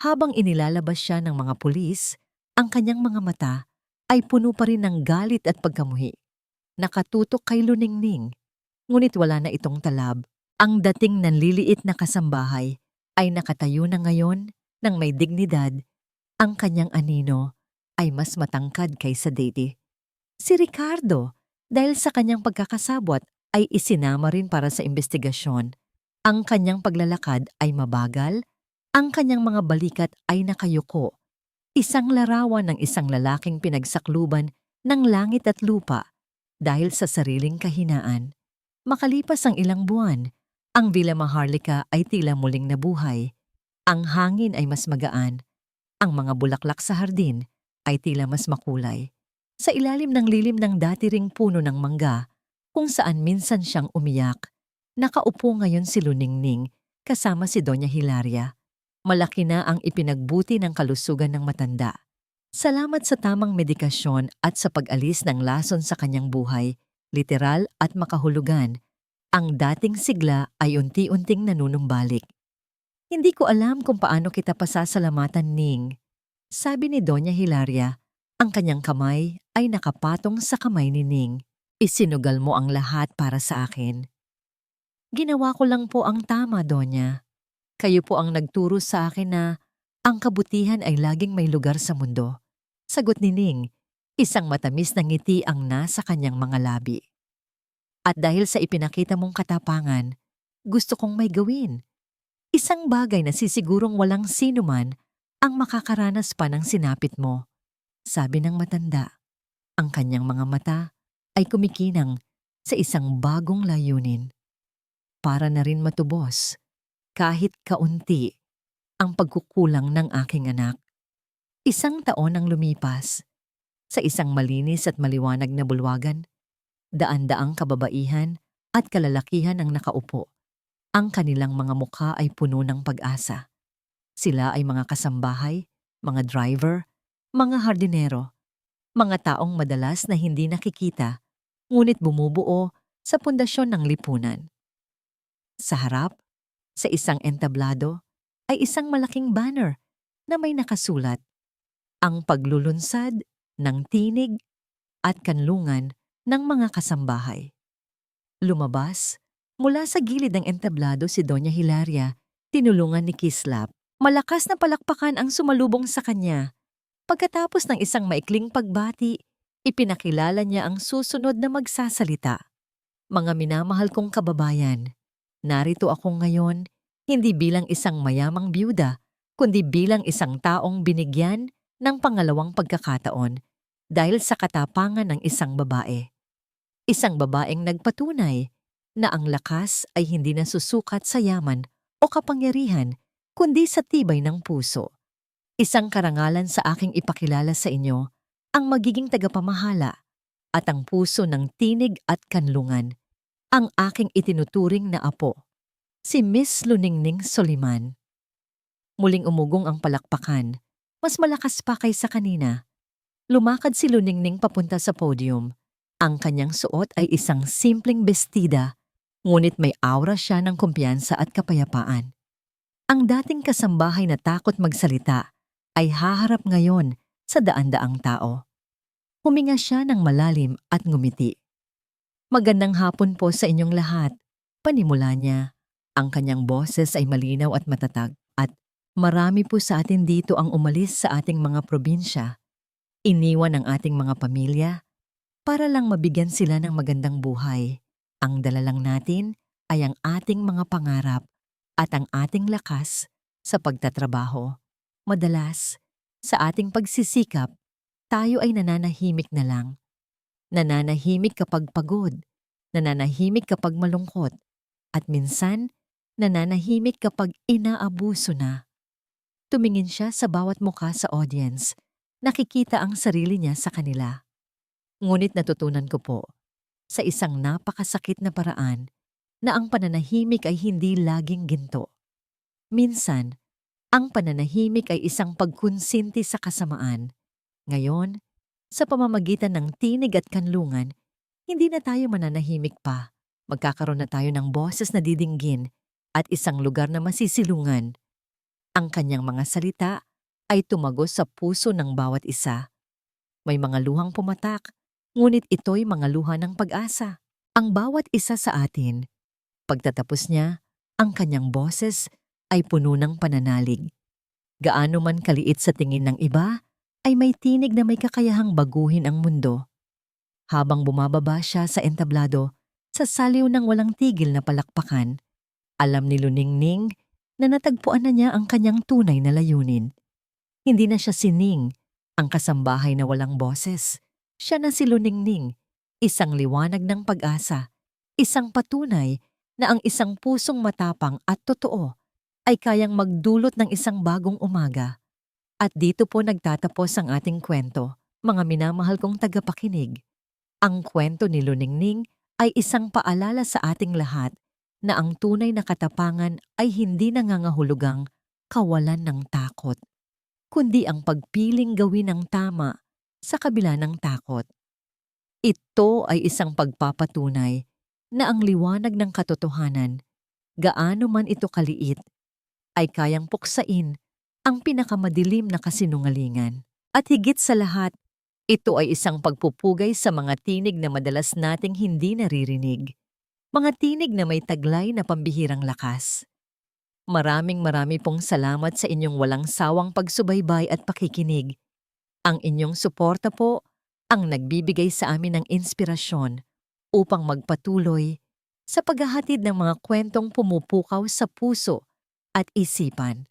Habang inilalabas siya ng mga pulis, ang kanyang mga mata ay puno pa rin ng galit at pagkamuhi. Nakatutok kay Luningning, ngunit wala na itong talab. Ang dating nanliliit na kasambahay ay nakatayo na ngayon ng may dignidad. Ang kanyang anino ay mas matangkad kaysa Dede. Si Ricardo, dahil sa kanyang pagkakasabwat, ay isinama rin para sa investigasyon. Ang kanyang paglalakad ay mabagal, ang kanyang mga balikat ay nakayuko. Isang larawan ng isang lalaking pinagsakluban ng langit at lupa dahil sa sariling kahinaan. Makalipas ang ilang buwan, ang Villa Maharlika ay tila muling nabuhay. Ang hangin ay mas magaan. Ang mga bulaklak sa hardin ay tila mas makulay. Sa ilalim ng lilim ng dati ring puno ng mangga, kung saan minsan siyang umiyak, nakaupo ngayon si Luningning kasama si Doña Hilaria. Malaki na ang ipinagbuti ng kalusugan ng matanda. Salamat sa tamang medikasyon at sa pag-alis ng lason sa kanyang buhay, literal at makahulugan, ang dating sigla ay unti-unting nanunumbalik. Hindi ko alam kung paano kita pasasalamatan, Ning. Sabi ni Doña Hilaria, ang kanyang kamay ay nakapatong sa kamay ni Ning. Isinugal mo ang lahat para sa akin. Ginawa ko lang po ang tama, Doña. Kayo po ang nagturo sa akin na ang kabutihan ay laging may lugar sa mundo. Sagot ni Ning, Isang matamis na ngiti ang nasa kanyang mga labi. At dahil sa ipinakita mong katapangan, gusto kong may gawin. Isang bagay na sisigurong walang sino man ang makakaranas pa ng sinapit mo. Sabi ng matanda, ang kanyang mga mata ay kumikinang sa isang bagong layunin. Para na rin matubos, kahit kaunti, ang pagkukulang ng aking anak. Isang taon ang lumipas. Sa isang malinis at maliwanag na bulwagan, daan-daang kababaihan at kalalakihan ang nakaupo. Ang kanilang mga mukha ay puno ng pag-asa. Sila ay mga kasambahay, mga driver, mga hardinero, mga taong madalas na hindi nakikita, ngunit bumubuo sa pundasyon ng lipunan. Sa harap, sa isang entablado, ay isang malaking banner na may nakasulat, ang paglulunsad ng tinig at kanlungan ng mga kasambahay. Lumabas, mula sa gilid ng entablado si Doña Hilaria, tinulungan ni Kislap. Malakas na palakpakan ang sumalubong sa kanya. Pagkatapos ng isang maikling pagbati, ipinakilala niya ang susunod na magsasalita. Mga minamahal kong kababayan, narito ako ngayon hindi bilang isang mayamang byuda, kundi bilang isang taong binigyan ng pangalawang pagkakataon dahil sa katapangan ng isang babae. Isang babaeng nagpatunay na ang lakas ay hindi nasusukat sa yaman o kapangyarihan, kundi sa tibay ng puso. Isang karangalan sa aking ipakilala sa inyo ang magiging tagapamahala at ang puso ng tinig at kanlungan, ang aking itinuturing na apo, si Miss Luningning Soliman. Muling umugong ang palakpakan, mas malakas pa kaysa kanina. Lumakad si Luningning papunta sa podium. Ang kanyang suot ay isang simpleng bestida, ngunit may aura siya ng kumpiyansa at kapayapaan. Ang dating kasambahay na takot magsalita ay haharap ngayon sa daan-daang tao. Huminga siya ng malalim at ngumiti. Magandang hapon po sa inyong lahat. Panimula niya. Ang kanyang boses ay malinaw at matatag at marami po sa atin dito ang umalis sa ating mga probinsya. Iniwan ang ating mga pamilya para lang mabigyan sila ng magandang buhay. Ang dala lang natin ay ang ating mga pangarap at ang ating lakas sa pagtatrabaho. Madalas, sa ating pagsisikap, tayo ay nananahimik na lang. Nananahimik kapag pagod, nananahimik kapag malungkot, at minsan, nananahimik kapag inaabuso na. Tumingin siya sa bawat mukha sa audience, nakikita ang sarili niya sa kanila. Ngunit natutunan ko po, sa isang napakasakit na paraan, na ang pananahimik ay hindi laging ginto. Minsan, ang pananahimik ay isang pagkonsinti sa kasamaan. Ngayon, sa pamamagitan ng tinig at kanlungan, hindi na tayo mananahimik pa. Magkakaroon na tayo ng boses na didinggin at isang lugar na masisilungan. Ang kanyang mga salita ay tumagos sa puso ng bawat isa. May mga luhang pumatak, ngunit ito'y mga luha ng pag-asa. Ang bawat isa sa atin, pagtatapos niya, ang kanyang boses ay puno ng pananalig. Gaano man kaliit sa tingin ng iba, ay may tinig na may kakayahang baguhin ang mundo. Habang bumababa siya sa entablado, sa saliw ng walang tigil na palakpakan, alam ni Luningning na natagpuan na niya ang kanyang tunay na layunin. Hindi na siya si Ning, ang kasambahay na walang boses. Siya na si Luningning, isang liwanag ng pag-asa, isang patunay na ang isang pusong matapang at totoo ay kayang magdulot ng isang bagong umaga. At dito po nagtatapos ang ating kwento, mga minamahal kong tagapakinig. Ang kwento ni Luningning ay isang paalala sa ating lahat na ang tunay na katapangan ay hindi nangangahulugang kawalan ng takot, kundi ang pagpiling gawin ang tama sa kabila ng takot. Ito ay isang pagpapatunay na ang liwanag ng katotohanan, gaano man ito kaliit, ay kayang puksain ang pinakamadilim na kasinungalingan. At higit sa lahat, ito ay isang pagpupugay sa mga tinig na madalas nating hindi naririnig. Mga tinig na may taglay na pambihirang lakas. Maraming pong salamat sa inyong walang sawang pagsubaybay at pakikinig. Ang inyong suporta po ang nagbibigay sa amin ng inspirasyon upang magpatuloy sa paghahatid ng mga kwentong pumupukaw sa puso at isipan.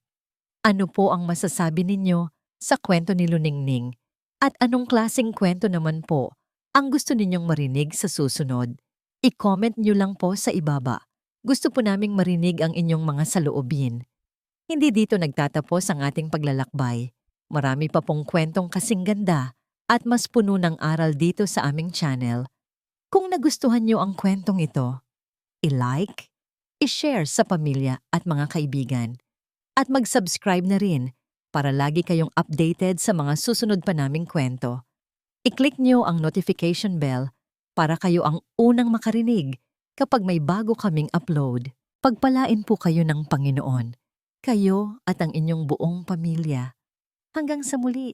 Ano po ang masasabi ninyo sa kwento ni Luningning? At anong klaseng kwento naman po ang gusto ninyong marinig sa susunod? I-comment nyo lang po sa ibaba. Gusto po naming marinig ang inyong mga saloobin. Hindi dito nagtatapos ang ating paglalakbay. Marami pa pong kwentong kasing ganda at mas puno ng aral dito sa aming channel. Kung nagustuhan nyo ang kwentong ito, i-like, i-share sa pamilya at mga kaibigan, at mag-subscribe na rin para lagi kayong updated sa mga susunod pa naming kwento. I-click nyo ang notification bell para kayo ang unang makarinig kapag may bago kaming upload. Pagpalain po kayo ng Panginoon, kayo at ang inyong buong pamilya. Hanggang sa muli.